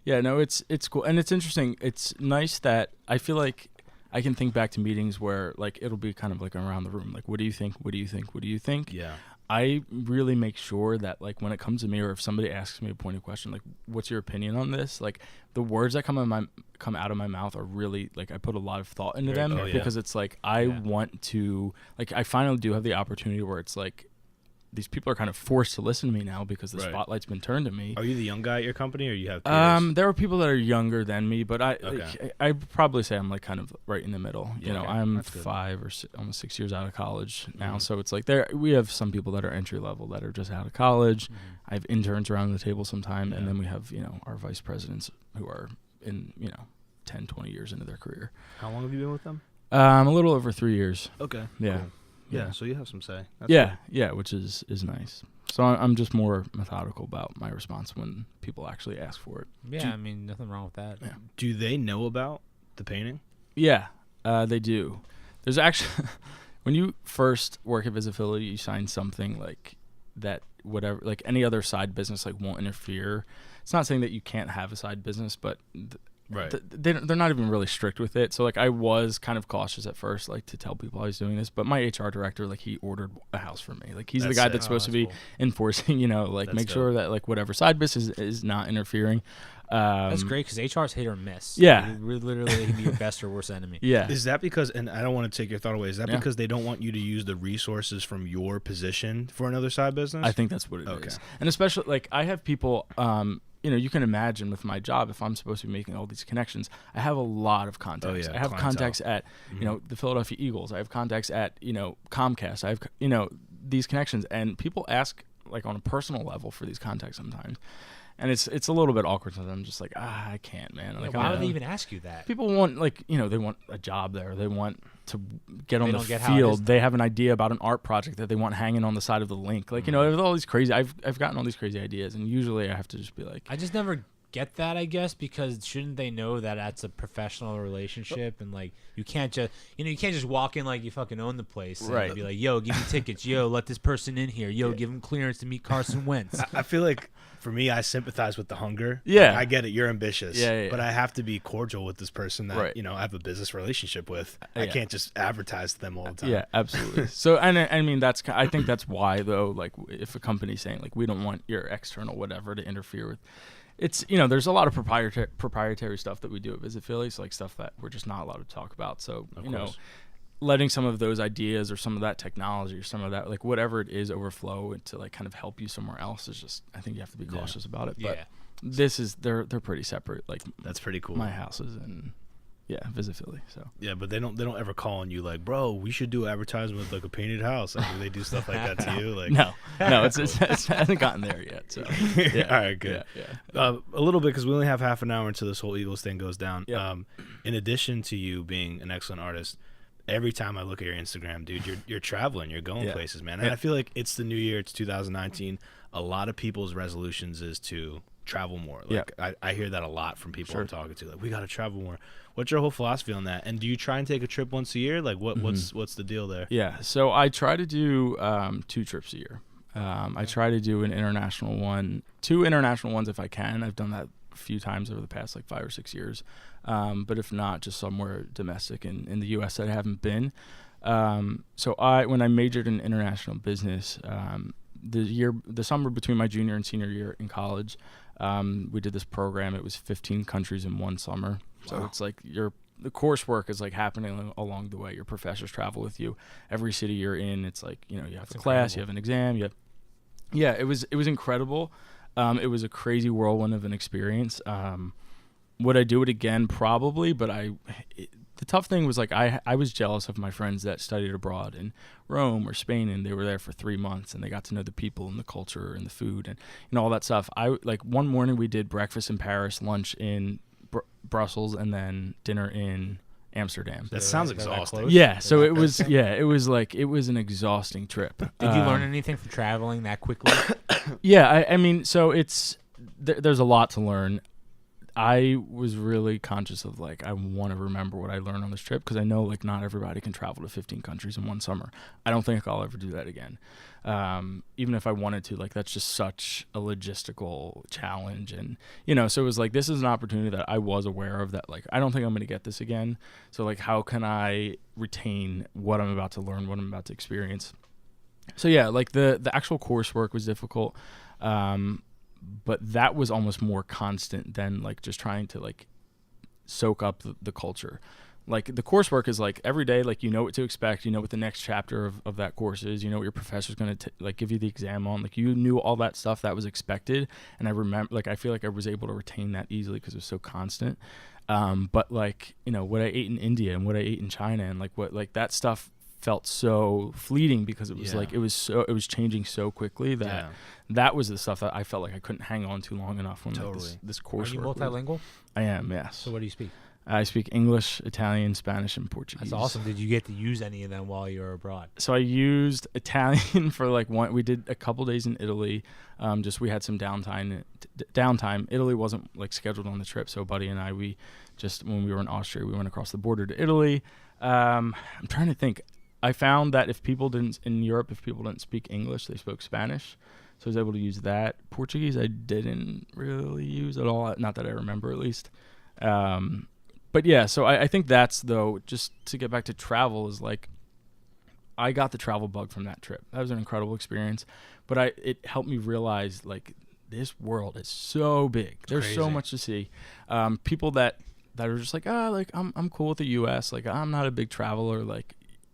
no, it's cool, and it's interesting. It's nice that I feel like I can think back to meetings where like it'll be kind of like around the room, like, what do you think? What do you think? What do you think? Yeah. I really make sure that like when it comes to me, or if somebody asks me a pointed question, like, what's your opinion on this? Like, the words that come out of my mouth are really like, I put a lot of thought into them because it's like I want to, like, I finally do have the opportunity where it's like these people are kind of forced to listen to me now because the spotlight's been turned to me. Are you the young guy at your company, or you have peers? There are people that are younger than me, but I probably say I'm like kind of right in the middle. You know, I'm 5 or almost 6 years out of college now, so it's like we have some people that are entry level that are just out of college. I have interns around the table sometime, and then we have, you know, our vice presidents who are in, you know, 10, 20 years into their career. How long have you been with them? A little over 3 years. Okay. Yeah. Cool. Yeah, so you have some say. That's yeah, which is nice. So I'm just more methodical about my response when people actually ask for it. Yeah, I mean, nothing wrong with that. Yeah. Do they know about the painting? Yeah, they do. There's actually, when you first work at Visibility, you sign something like that, whatever, like any other side business, like, won't interfere. It's not saying that you can't have a side business, but they're not even really strict with it. So like, I was kind of cautious at first, like, to tell people I was doing this, but my HR director, like, he ordered a house for me. Like, he's the guy that's supposed to be enforcing, you know, like, make sure that like whatever side business is not interfering. That's great, because HR's hit or miss. Yeah. We're literally, they can be your best or worst enemy. Yeah. Is that because, and I don't want to take your thought away, is that because they don't want you to use the resources from your position for another side business? I think that's what it is. And especially, like, I have people, you know, you can imagine with my job, if I'm supposed to be making all these connections, I have a lot of contacts. I have contacts at, you know, the Philadelphia Eagles. I have contacts at, you know, Comcast. I have, you know, these connections, and people ask, like, on a personal level for these contacts sometimes. And it's a little bit awkward sometimes. I'm just like, I can't, man. Like, why would they even ask you that? People want, like, you know, they want a job there. They want to get on the field. They have an idea about an art project that they want hanging on the side of the link. Like, you know, there's all these crazy, I've gotten all these crazy ideas, and usually I have to just be like, I just never get that, I guess, because shouldn't they know that that's a professional relationship, and like, you can't just walk in like you fucking own the place and be like, yo, give me tickets, yo, let this person in here, yo, give him clearance to meet Carson Wentz. I feel like, for me, I sympathize with the hunger. Yeah. I get it. You're ambitious. Yeah. But I have to be cordial with this person that, you know, I have a business relationship with. I can't just advertise to them all the time. Yeah, absolutely. So, and I mean, I think that's why, though, like, if a company's saying, like, we don't want your external whatever to interfere with, it's, you know, there's a lot of proprietary stuff that we do at Visit Philly, so like stuff that we're just not allowed to talk about. So, you know, letting some of those ideas or some of that technology or some of that, like, whatever it is, overflow to like kind of help you somewhere else is just, I think you have to be cautious about it. But this is, they're pretty separate. Like, that's pretty cool. My houses and Visit Philly. So yeah, but they don't ever call on you like, bro, we should do advertisement with like a painted house. Like, do they do stuff like that to you? Like, no, it hasn't gotten there yet. So all right, good. A little bit, because we only have half an hour until this whole Eagles thing goes down. In addition to you being an excellent artist, every time I look at your Instagram, dude, you're traveling, you're going places, man. And I feel like it's the new year, it's 2019. A lot of people's resolutions is to travel more. Like, I hear that a lot from people I'm talking to. Like, we got to travel more. What's your whole philosophy on that? And do you try and take a trip once a year? Like, what's the deal there? Yeah, so I try to do 2 trips a year. I try to do an international one, 2 international ones if I can. I've done that a few times over the past like 5 or 6 years. But if not, just somewhere domestic in the U.S. that I haven't been. So when I majored in international business, the summer between my junior and senior year in college, we did this program. It was 15 countries in one summer. So it's like the coursework is like happening along the way. Your professors travel with you. Every city you're in, it's like, you know, you have a class, you have an exam. It was incredible. It was a crazy whirlwind of an experience. Would I do it again? Probably, but the tough thing was like I was jealous of my friends that studied abroad in Rome or Spain, and they were there for 3 months and they got to know the people and the culture and the food and all that stuff. I like one morning we did breakfast in Paris, lunch in Brussels, and then dinner in Amsterdam. That sounds exhausting. Yeah, so it was it was an exhausting trip. Did you learn anything from traveling that quickly? Yeah, I mean, so it's there's a lot to learn. I was really conscious of like I want to remember what I learned on this trip, because I know like not everybody can travel to 15 countries in one summer. I don't think I'll ever do that again. Even if I wanted to, like that's just such a logistical challenge, and so it was like this is an opportunity that I was aware of, that like I don't think I'm going to get this again. So like how can I retain what I'm about to learn, what I'm about to experience? So yeah, like the actual coursework was difficult. But that was almost more constant than like just trying to like soak up the culture. Like the coursework is like every day, like what to expect, what the next chapter of that course is, what your professor's going to like give you the exam on, like you knew all that stuff that was expected. And I remember, like I feel like I was able to retain that easily because it was so constant. But like what I ate in India and what I ate in China and like what like that stuff felt so fleeting, because it was like it was changing so quickly that that was the stuff that I felt like I couldn't hang on to long enough when like, this course. Are you multilingual? I am, yes. So what do you speak? I speak English, Italian, Spanish, and Portuguese. That's awesome. Did you get to use any of them while you were abroad? So I used Italian for like we did a couple days in Italy. Just we had some downtime. Italy wasn't like scheduled on the trip, so Buddy and I, we just when we were in Austria, we went across the border to Italy. I'm trying to think. I found that if people didn't speak English, they spoke Spanish. So I was able to use that. Portuguese I didn't really use at all, not that I remember at least. But yeah, so I think that's, though, just to get back to travel, is like I got the travel bug from that trip. That was an incredible experience. But it helped me realize like this world is so big. There's crazy. So much to see. People that are just like, like I'm cool with the US. Like I'm not a big traveler. Like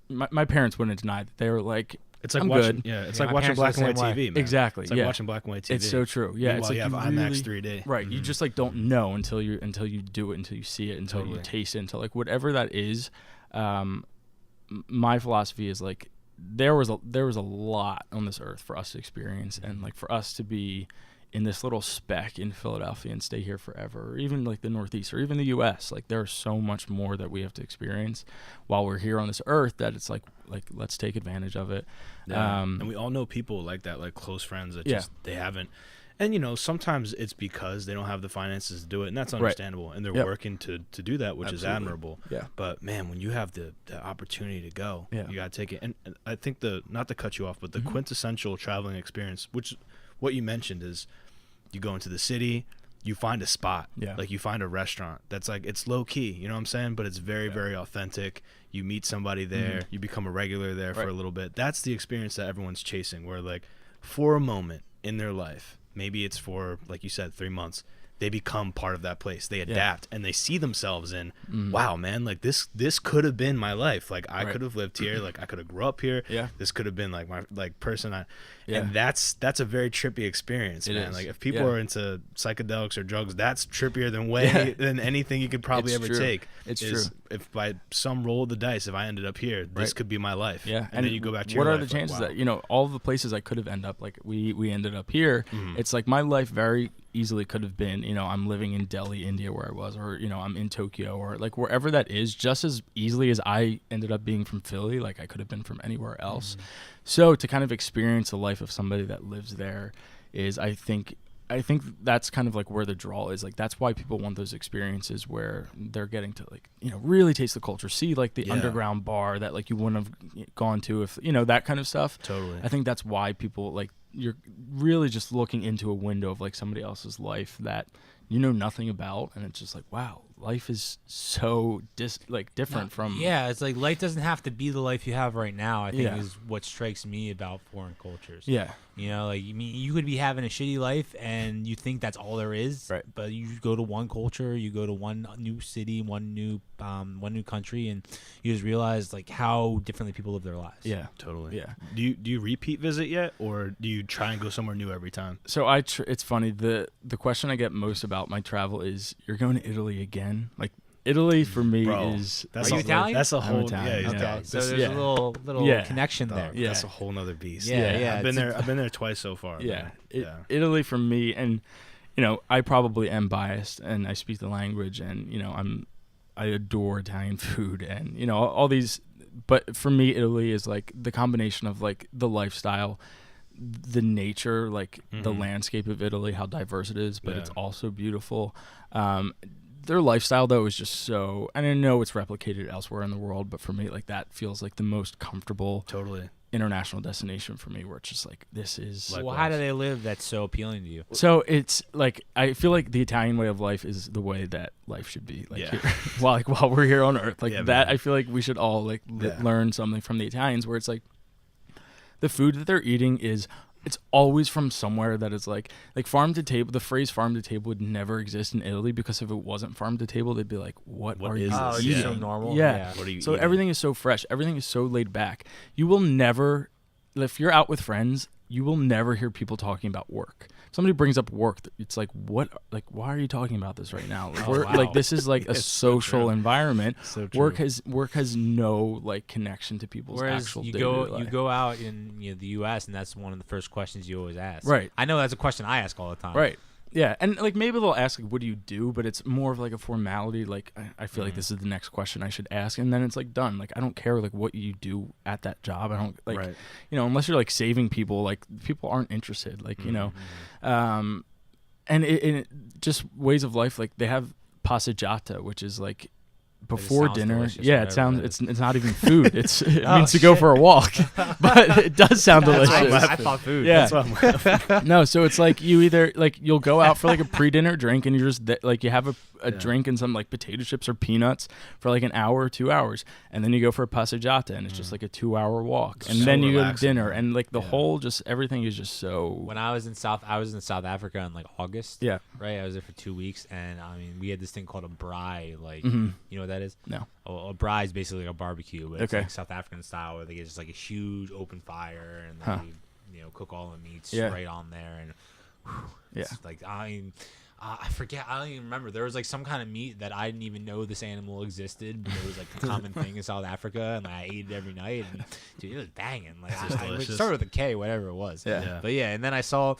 my parents wouldn't deny that. They were like, it's like I'm watching, good. Yeah, it's like watching black and white TV, man. Exactly. It's like watching black and white TV. It's so true. Yeah, Meanwhile, it's like you have IMAX 3D. Right. Mm-hmm. You just like don't know until you do it, until you see it, until you taste it, until like whatever that is. My philosophy is like there was a lot on this earth for us to experience, and like for us to be in this little speck in Philadelphia and stay here forever, or even like the Northeast or even the US, like there's so much more that we have to experience while we're here on this earth, that it's like let's take advantage of it. And we all know people like that, like close friends that just they haven't, and sometimes it's because they don't have the finances to do it, and that's understandable, and they're working to do that, which is admirable. But man, when you have the opportunity to go, you gotta take it. And I think not to cut you off, but the quintessential traveling experience, which what you mentioned, is you go into the city, you find a spot, like you find a restaurant that's like, it's low key, you know what I'm saying, but it's very very authentic. You meet somebody there, you become a regular there for a little bit. That's the experience that everyone's chasing, where like for a moment in their life, maybe it's for, like you said, 3 months, they become part of that place. They adapt and they see themselves in, wow, man, like this could have been my life. Like I could have lived here. Like I could have grew up here. This could have been like my person. And that's a very trippy experience, man. Like if people are into psychedelics or drugs, that's trippier than anything you could probably ever take. It's true. If by some roll of the dice, if I ended up here, this could be my life. Yeah. And then you go back to your life. life. What are the chances that, all the places I could have ended up, like we ended up here, it's like my life very easily could have been, I'm living in Delhi, India, where I was, or, I'm in Tokyo, or like wherever that is, just as easily as I ended up being from Philly, like I could have been from anywhere else. So to kind of experience the life of somebody that lives there is, I think that's kind of like where the draw is. Like that's why people want those experiences where they're getting to like, really taste the culture, see like the underground bar that like you wouldn't have gone to if, that kind of stuff. Totally. I think that's why people like, you're really just looking into a window of like somebody else's life that nothing about, and it's just like, wow, life is so different from. Yeah, it's like life doesn't have to be the life you have right now, I think is what strikes me about foreign cultures. Yeah. Like you could be having a shitty life and you think that's all there is, right? But you go to one culture, you go to one new city, one new country, and you just realize like how differently people live their lives. Yeah, totally. Yeah. Do you repeat visit yet, or do you try and go somewhere new every time? So it's funny. The question I get most about my travel is, you're going to Italy again? Like Italy for me Bro, is. Are you Italian? That's a whole. Italian. Yeah, he's Okay, dog. so there's yeah. a little Yeah. connection Dog, there. Yeah. That's a whole nother beast. Yeah. I've been there twice so far. Yeah. Man. Italy for me, and I probably am biased, and I speak the language, and I adore Italian food, and all these. But for me, Italy is like the combination of like the lifestyle, the nature, like the landscape of Italy, how diverse it is, but it's also beautiful. Their lifestyle though is just so, and I know it's replicated elsewhere in the world, but for me, like that feels like the most comfortable, Totally. international destination for me, where it's just like this is. Well, how do they live that's so appealing to you? So it's like I feel like the Italian way of life is the way that life should be. Like here, while we're here on Earth, like that. Man. I feel like we should all like learn something from the Italians, where it's like the food that they're eating is. It's always from somewhere that is like farm to table. The phrase farm to table would never exist in Italy, because if it wasn't farm to table, they'd be like, what are you this? eating? So normal. Yeah. What are you So eating? everything is so fresh. Everything is so laid back. You will never, if you're out with friends, you will never hear people talking about work. If somebody brings up work, it's like, what? Like, why are you talking about this right now? Like, like this is like a social environment. So true. Work has no like connection to people's Whereas actual you day-to-day go life. out in the U.S. and that's one of the first questions you always ask. Right. I know that's a question I ask all the time. Right. Yeah, and like maybe they'll ask like, what do you do? But it's more of like a formality. Like I feel like this is the next question I should ask, and then it's like done. Like I don't care like what you do at that job. I don't like unless you're like saving people. Like people aren't interested. Like and it just ways of life. Like they have passeggiata, which is like before dinner. Yeah, it sounds it's not even food. It means to go for a walk, but it does sound delicious. I thought food. Yeah. That's what No, so it's like you either like you'll go out for like a pre-dinner drink, and you're just like you have a drink and some like potato chips or peanuts for like an hour or 2 hours, and then you go for a passeggiata, and it's just like a 2-hour walk, and so then you go to relaxing, dinner, man. and like the whole just everything is just so. When I was in South Africa in like August. Yeah. Right. I was there for 2 weeks, and I mean we had this thing called a braai. Like Mhm. you know what that is? No. A braai is basically like a barbecue, but it's Okay. like South African style, where they get just like a huge open fire and they cook all the meats right on there, and it's like I forget. I don't even remember. There was like some kind of meat that I didn't even know this animal existed, but it was like a common thing in South Africa, and like, I ate it every night. And dude, it was banging. Like it started with a K, whatever it was. Yeah. But yeah, and then I saw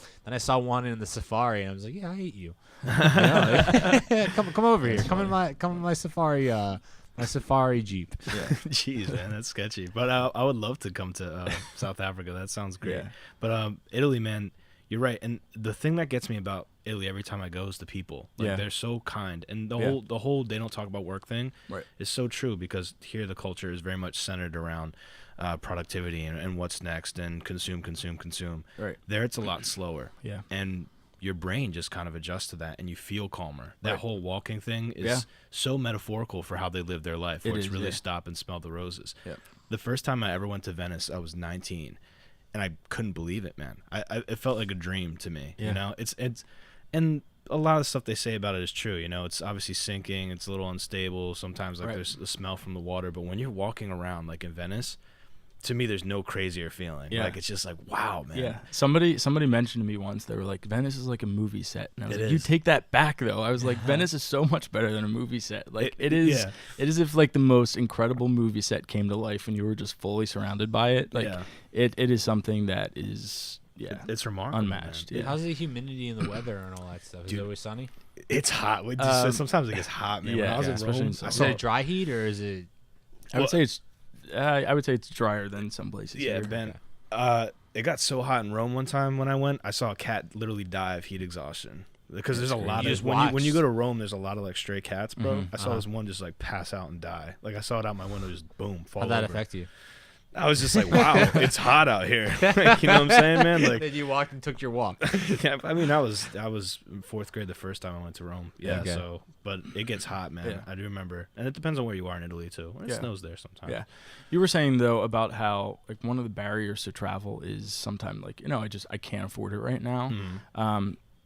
one in the safari, and I was like, yeah, I ate you. Come over here. Come in my safari. My safari jeep. Yeah. Jeez, man, that's sketchy. But I would love to come to South Africa. That sounds great. Yeah. But Italy, man, you're right. And the thing that gets me about Italy every time I go is the people. Like they're so kind, and the whole they don't talk about work thing is so true, because here the culture is very much centered around productivity and what's next and consume. Right. There it's a lot slower. Yeah. And your brain just kind of adjusts to that, and you feel calmer. That whole walking thing is so metaphorical for how they live their life, where it's really stop and smell the roses. Yeah. The first time I ever went to Venice, I was 19, and I couldn't believe it, man. It felt like a dream to me. You know, it's and a lot of the stuff they say about it is true. You know, it's obviously sinking. It's a little unstable. Sometimes like there's a smell from the water, but when you're walking around like in Venice, to me, there's no crazier feeling. Yeah. Like, it's just like, wow, man. Yeah. Somebody mentioned to me once, they were like, Venice is like a movie set. And I was like, you take that back, though. I was like, Venice is so much better than a movie set. Like, it is if, like, the most incredible movie set came to life and you were just fully surrounded by it. Like, it is something that is, it's remarkable. Unmatched. Yeah. How's the humidity and the weather and all that stuff? Is it always sunny? It's hot. Sometimes it gets hot, man. Yeah, when I was in Rome, is it dry heat, or is it? I would say it's drier than some places. Yeah, here. Ben. It got so hot in Rome one time when I went. I saw a cat literally die of heat exhaustion, because there's a lot of when you go to Rome, there's a lot of like stray cats, bro. I saw this one just like pass out and die. Like I saw it out my window, just boom, fall over. How'd that affect you? I was just like, wow, it's hot out here. Like, you know what I'm saying, man? Like, then you walked and took your walk. Yeah, I mean, I was in 4th grade the first time I went to Rome. Yeah, okay. So, but it gets hot, man. Yeah. I do remember, and it depends on where you are in Italy too. It snows there sometimes. Yeah, you were saying though about how like one of the barriers to travel is sometimes like I can't afford it right now.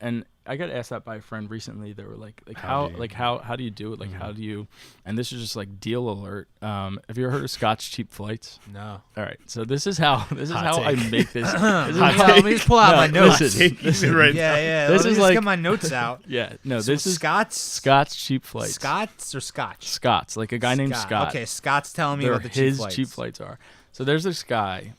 And I got asked that by a friend recently. They were like how do you do it? Like, how do you, and this is just like deal alert. Have you ever heard of Scotch cheap flights? No. All right. So this is how I make this. Let me just pull out my notes. This is right. Yeah. This is like, get my notes out. Yeah. No, So this is Scott's cheap flights. Scott's or Scotch? Scott's, like a guy named Scott. Okay, Scott's telling me what the his cheap flights are. So there's this guy,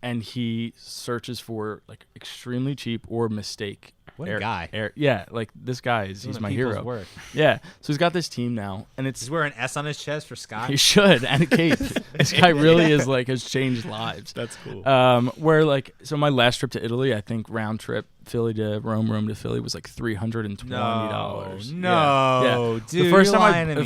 and he searches for like extremely cheap or mistake. What a guy. Yeah, like this guy he's my hero. Work. Yeah, so he's got this team now, and He's wearing an S on his chest for Scott. He should, and a cape. This guy really is like has changed lives. That's cool. Where like, so my last trip to Italy, I think round trip Philly to Rome to Philly was like $320. No, dude. The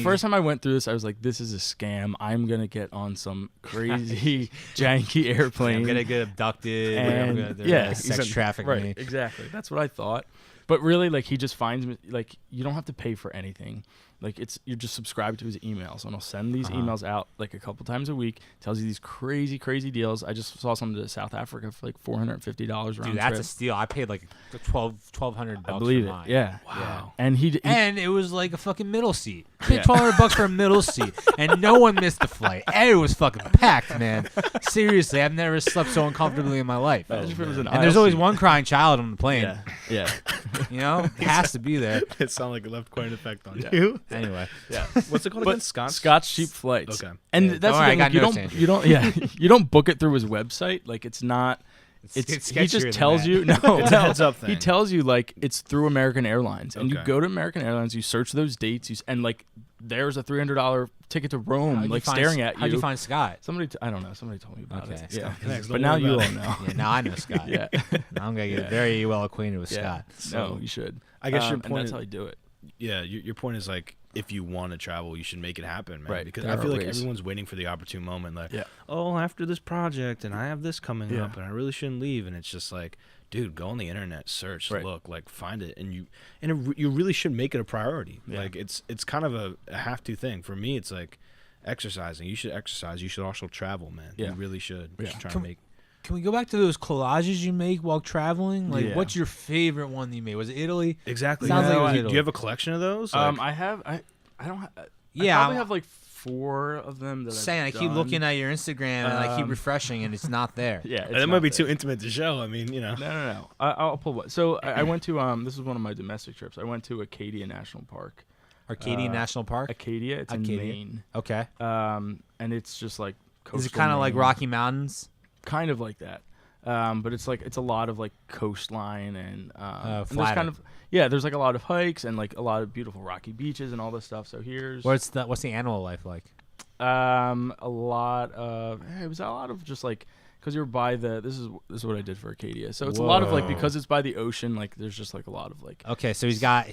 first time I went through this, I was like, this is a scam. I'm gonna get on some crazy janky airplane. I'm gonna get abducted. And sex traffic me. Right, exactly. That's what I thought. But really, like, he just finds me, like, you don't have to pay for anything. Like, you're just subscribed to his emails, and I'll send these emails out like a couple times a week. Tells you these crazy to Just saw something to South Africa for like $450 round trip. Dude, that's a steal. I paid like $1,200. I believe for it. mine. Yeah. Wow. And and it was like a fucking middle seat. I paid $1,200 for a middle seat, and no one missed the flight. It was fucking packed, man. Seriously, I've never slept so uncomfortably in my life. If it was an and there's always one crying child on the plane. Yeah. You know, it has to be there. It sounded like it left quite an effect on you. Anyway. Yeah. What's it called again? Scotch cheap flights. Okay. And Yeah, that's don't worry, the I thing, got like, you don't book it through his website. Like, it's not. It's he just sketchier tells than you It's a heads up thing. He tells you like it's through American Airlines, and you Okay. go to American Airlines, you search those dates, and like there's a $300 ticket to Rome, like staring at you. How'd you find Scott? I don't know. Somebody told me about it. Yeah, Thanks, but don't now worry you about all it. know. Yeah, now I know Scott. Yeah, Now I'm gonna get very well acquainted with Scott. No, you should. I guess your and point that's is, how you do it. yeah, your point is like, if you want to travel, you should make it happen, man. Right. Because There I feel are like ways. everyone's waiting for the opportune moment. Like, Yeah. oh, after this project, and I have this coming Yeah. up, and I really shouldn't leave. And it's just like, dude, go on the internet, search, Right. look, like, find it, and you really should make it a priority. Yeah. Like, it's kind of a have-to thing. For me, it's like exercising. You should exercise. You should also travel, man. Yeah. You really should. You Yeah. should try to make. Can we go back to those collages you make while traveling? Like, Yeah. what's your favorite one you made? Was it Italy? Exactly. Sounds like it was do Italy. you have a collection of those? Like, I have. I don't. Yeah, I probably have like 4 of them. That Saying I I've keep done. looking at your Instagram and I keep Um, refreshing and it's not there. Yeah, it's that not might be there. too intimate to show. I mean, you know. No. I'll pull one. So I went to this was one of my domestic trips. I went to Acadia National Park. Arcadia National Park. Acadia, it's Acadia. in Maine. Okay. And it's just like coastal Is it kind of like Maine. Rocky Mountains? Kind of like that. But it's a lot of like coastline and there's flatter. kind of there's like a lot of hikes and like a lot of beautiful rocky beaches and all this stuff. So here's What's the animal life like? a lot of it was a lot of just like because you're by this is what I did for Acadia. So it's a lot of like Whoa. because it's by the ocean, like there's just like a lot of like Okay, so he's got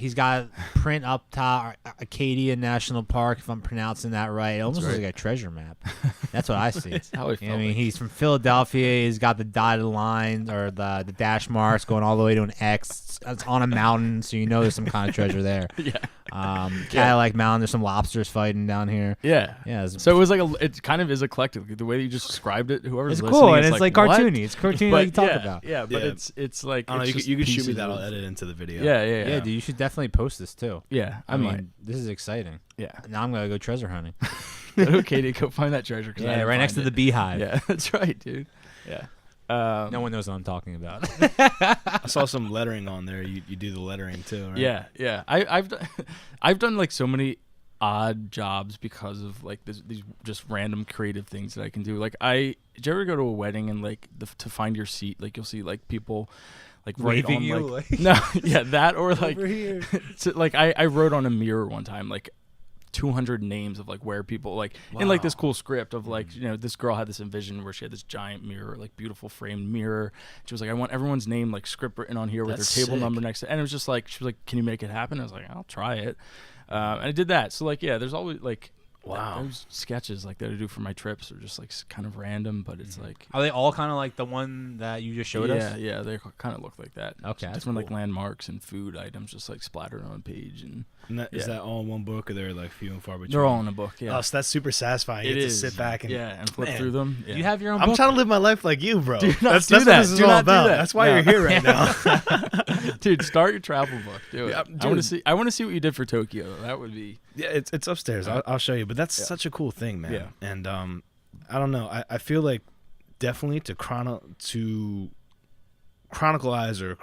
print up top Acadia National Park, if I'm pronouncing that right. It almost looks right. like a treasure map. That's what I see. That's how I felt. You know what I mean, he's from Philadelphia. He's got the dotted line or the dash marks going all the way to an X. It's on a mountain, so you know there's some kind of treasure there. Yeah. Cadillac Mountain. There's some lobsters fighting down here. Yeah. Yeah. It's, So it was like it kind of is eclectic. The way that you just described it, whoever's it's listening, cool, and it's like what? cartoony. It's cartoony like you talk about. Yeah, but Yeah. it's like I don't know, it's you just could shoot me pieces that. I'll of- edit into the video. Yeah. Yeah, dude, you should definitely post this too. Yeah, I mean, this is exciting. yeah. Now I'm gonna go treasure hunting. Okay, to go find that treasure. 'Cause I Yeah, didn't right next to find the beehive. it. Yeah, that's right, dude. Yeah. No one knows what I'm talking about. I saw some lettering on there. You do the lettering too, right? Yeah. I've done, I've done like so many odd jobs because of like these just random creative things that I can do. Like did you ever go to a wedding and like to find your seat, like you'll see like people like right Waving on you, like, like- no, yeah, that or like Over here. so, like I wrote on a mirror one time like 200 names of like where people like in like this cool script of like this girl had this envision where she had this giant mirror, like beautiful framed mirror. She was like, I want everyone's name like script written on here with That's their table sick. number next to, and it was just like she was like, can you make it happen? I was like, I'll try it, and I did that. So like there's always like Wow. Those sketches like that I do for my trips are just like kind of random, but it's like. Are they all kind of like the one that you just showed us? Yeah, they kind of look like that. Okay, that's different cool. like landmarks and food items just like splattered on a page, and Is that all in one book, or they're like few and far between? they're all in a book. Yeah, Oh, so that's super satisfying. You get to sit back and flip through them. Yeah. Do you have your own I'm book? trying to live my life like you, bro. That's what this is Do all not do about. that. That's why No. you're here right now. Dude, start your travel book. Do it. Yeah, I want to see. I want to see what you did for Tokyo. That would be. Yeah, it's upstairs. I'll show you. But that's such a cool thing, man. Yeah. And I don't know. I feel like definitely to chronicleize or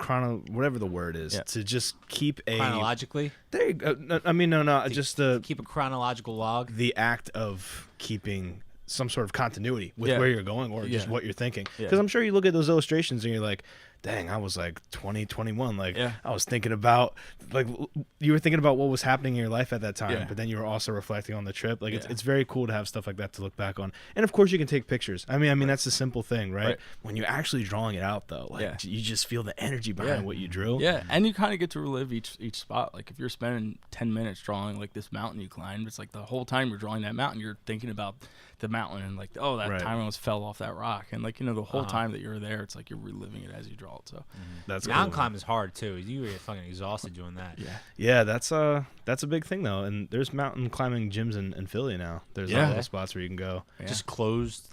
whatever the word is, to just keep a chronologically. There you go. I mean, no, just keep a chronological log. The act of keeping some sort of continuity with where you're going or just what you're thinking. Because I'm sure you look at those illustrations and you're like, dang, I was like 20, 21. Like I was thinking about, like you were thinking about what was happening in your life at that time, but then you were also reflecting on the trip. Like it's very cool to have stuff like that to look back on. And of course you can take pictures. I mean, that's a simple thing, right? When you're actually drawing it out though, like you just feel the energy behind what you drew. Yeah. And you kind of get to relive each spot. Like if you're spending 10 minutes drawing like this mountain you climbed, it's like the whole time you're drawing that mountain, you're thinking about the mountain and like, oh, that time I almost fell off that rock. And like, the whole time that you're there, it's like you're reliving it as you draw it. So that's mountain cool, climb is hard too. You get fucking exhausted doing that. Yeah, that's a big thing though. And there's mountain climbing gyms in Philly now. There's a lot of spots where you can go. Just closed,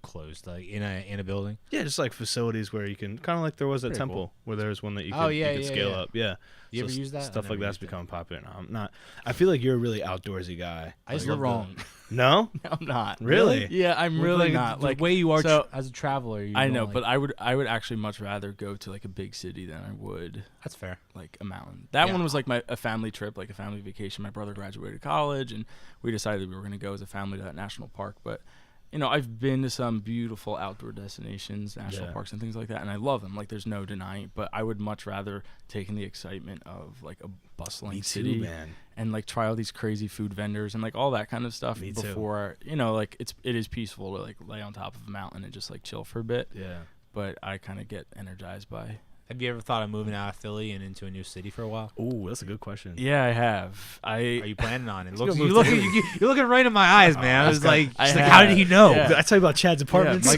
closed, like in a building. Yeah, just like facilities where you can, kind of like there was at Temple where there was one that you could scale up. Yeah. You ever use that? Stuff like that's becoming popular now. I'm not. I feel like you're a really outdoorsy guy. You're wrong. No? No, I'm not. Really? Yeah, I'm really not. The way you are as a traveler. I know, but I would actually much rather go to like a big city than I would. That's fair. Like a mountain. That one was like a family trip, like a family vacation. My brother graduated college, and we decided we were going to go as a family to that national park. But I've been to some beautiful outdoor destinations, national parks and things like that, and I love them. Like, there's no denying it, but I would much rather take in the excitement of, like, a bustling city man. And, like, try all these crazy food vendors and, like, all that kind of stuff before, like, it is peaceful to, like, lay on top of a mountain and just, like, chill for a bit. Yeah. But I kind of get energized by... Have you ever thought of moving out of Philly and into a new city for a while? Oh, that's a good question. Yeah, I have. Are you planning on it? You're looking right in my eyes, man. I was like, how did he know? Yeah. I tell you about Chad's apartments.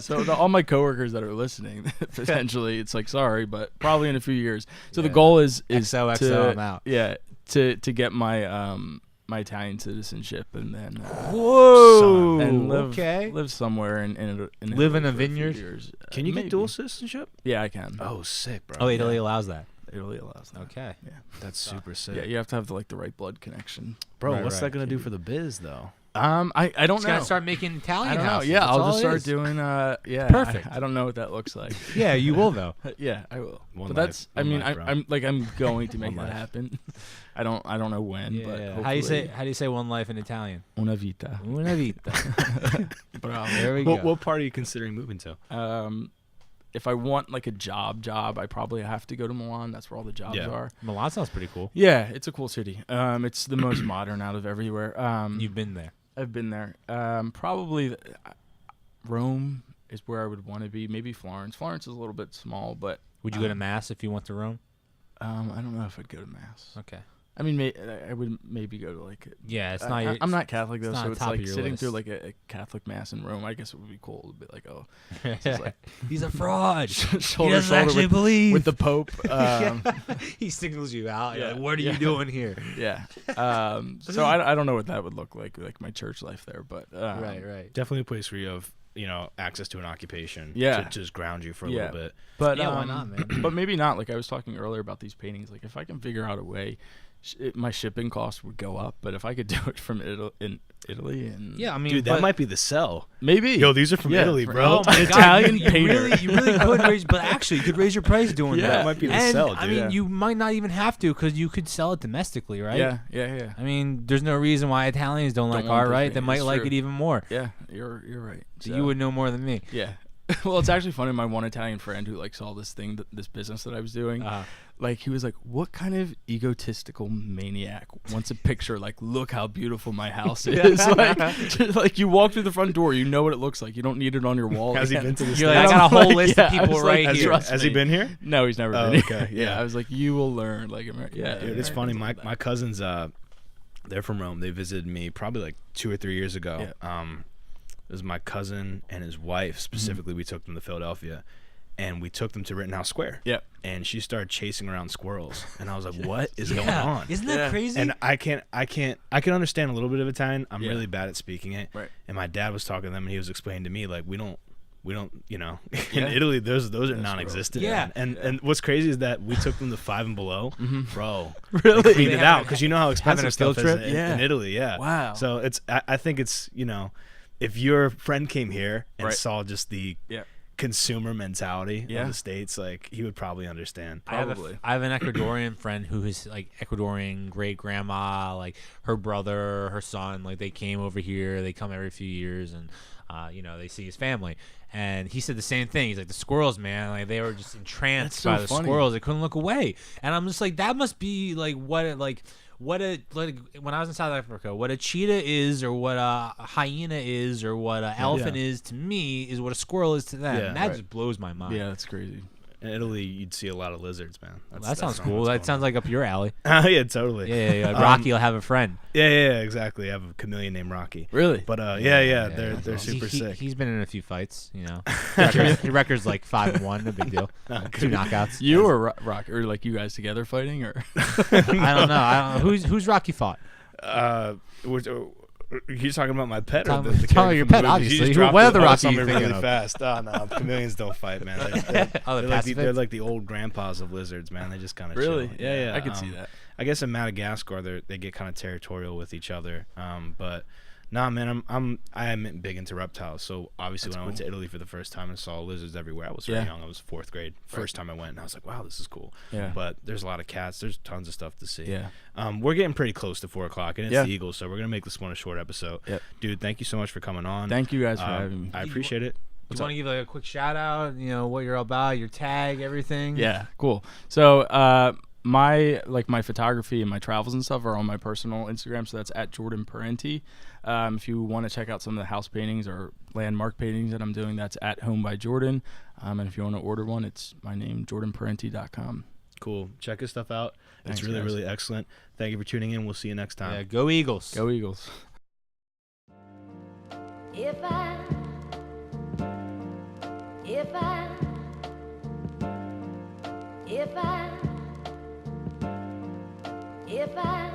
So all my coworkers that are listening, potentially, it's like, sorry, but probably in a few years. So the goal is XOXO, I'm out. Yeah, to get my my Italian citizenship and then whoa, and live somewhere in live in a vineyard. Can you get dual citizenship? Yeah, I can. Oh, sick, bro. Oh, Italy allows that. Italy allows that. Okay. Yeah, that's super sick. Yeah, you have to have the right blood connection. Bro, what's that gonna do for the biz though? I don't know. Gotta start making Italian houses. Houses. Yeah, I'll just start doing perfect. I don't know what that looks like. Yeah, you will though. Yeah, I will. I'm going to make that happen. I don't know when, but how do you say one life in Italian? Una vita. Una vita. Bro, there we go. What part are you considering moving to? If I want like a job, I probably have to go to Milan. That's where all the jobs are. Milan sounds pretty cool. Yeah, it's a cool city. It's the most modern out of everywhere. You've been there. I've been there. Probably Rome is where I would want to be. Maybe Florence. Florence is a little bit small, but would you go to Mass if you went to Rome? I don't know if I'd go to Mass. Okay. I mean, I would maybe go to like. Yeah, it's not. I'm not Catholic though, so it's like sitting list. through like a Catholic mass in Rome. I guess it would be cool to be like, oh, like, he's a fraud. Shoulder he doesn't actually believe with the Pope. He signals you out. Yeah. Like, what are you doing here? Yeah. So I don't know what that would look like my church life there, but right. Definitely a place where you have access to an occupation. Yeah. To just ground you for a little bit. But why not, man? But maybe not. Like I was talking earlier about these paintings. Like if I can figure out a way. My shipping costs would go up, but if I could do it from Italy and yeah, I mean, dude, that might be the sell. Maybe. Yo, these are from Italy, bro. Oh my Italian God, painter. You really could raise, but actually, you could raise your price doing that. That might be the and, sell, dude. I mean, you might not even have to because you could sell it domestically, right? Yeah. I mean, there's no reason why Italians don't like art, right? They might like it even more. Yeah, you're right. So you would know more than me. Yeah. Well, it's actually funny. My one Italian friend who like saw this thing, this business that I was doing, like he was like, "What kind of egotistical maniac wants a picture? Like, look how beautiful my house is. like you walk through the front door, you know what it looks like. You don't need it on your wall." Has he been to the You're like, I got a whole list of people right has here. Has he been here? No, he's never been here. Okay, yeah. I was like, you will learn. Like, yeah, dude, it's funny. My cousins, they're from Rome. They visited me probably like 2 or 3 years ago. Yeah. It was my cousin and his wife specifically. We took them to Philadelphia, and we took them to Rittenhouse Square. Yeah. And she started chasing around squirrels, and I was like, "What is going on?" Isn't that crazy? And I can understand a little bit of Italian. I'm really bad at speaking it. Right. And my dad was talking to them, and he was explaining to me like, we don't, you know, in Italy, those are non-existent. Yeah. And what's crazy is that we took them to Five and Below, bro. Really? Cleaned it out because you know how expensive having a field stuff is trip? in Italy. Yeah. Wow. So I think it's, you know, if your friend came here and Right. saw just the consumer mentality of the States, like he would probably understand. Probably. I have an Ecuadorian friend who is like Ecuadorian great grandma, like her brother, her son, like they came over here. They come every few years, and you know, they see his family. And he said the same thing. He's like, the squirrels, man, like they were just entranced by the squirrels. They couldn't look away. And I'm just like, that must be like what when I was in South Africa, what a cheetah is, or what a hyena is, or what an elephant is to me is what a squirrel is to them. Yeah, and that just blows my mind. Yeah, that's crazy. In Italy, you'd see a lot of lizards, man. That sounds cool. That sounds like up your alley. Oh yeah, totally. Yeah. Rocky will have a friend. Yeah, exactly. I have a chameleon named Rocky. Really? But they're super sick. He's been in a few fights, you know. His record's like 5-1, no big deal. 2 knockouts. You or Rocky, or like you guys together fighting, or I don't know. Who's Rocky fought? You're talking about my pet or the talking about your pet, obviously. What other Rocky you thinking really of? fast? Oh no, chameleons don't fight, man. They're like the old grandpas of lizards, man. They just kind of really, chill. yeah. I could see that. I guess in Madagascar, they get kind of territorial with each other. But nah, man, I am big into reptiles. So obviously, when I went to Italy for the first time and saw lizards everywhere, I was very young. I was 4th grade. First time I went, and I was like, wow, this is cool. Yeah. But there's a lot of cats. There's tons of stuff to see. Yeah. We're getting pretty close to 4 o'clock, and it's the Eagles, so we're gonna make this one a short episode. Yep. Dude, thank you so much for coming on. Thank you guys for having me. I appreciate it. Do you want to give like a quick shout out? You know what you're all about, your tag, everything. Yeah, cool. So my photography and my travels and stuff are on my personal Instagram, so that's at Jordan Parenti. If you want to check out some of the house paintings or landmark paintings that I'm doing, that's at Home by Jordan. And if you want to order one, it's my name, jordanparenti.com. Cool. Check his stuff out. Thanks, it's really, guys. really excellent. Thank you for tuning in. We'll see you next time. Yeah, go Eagles. Go Eagles. If I if I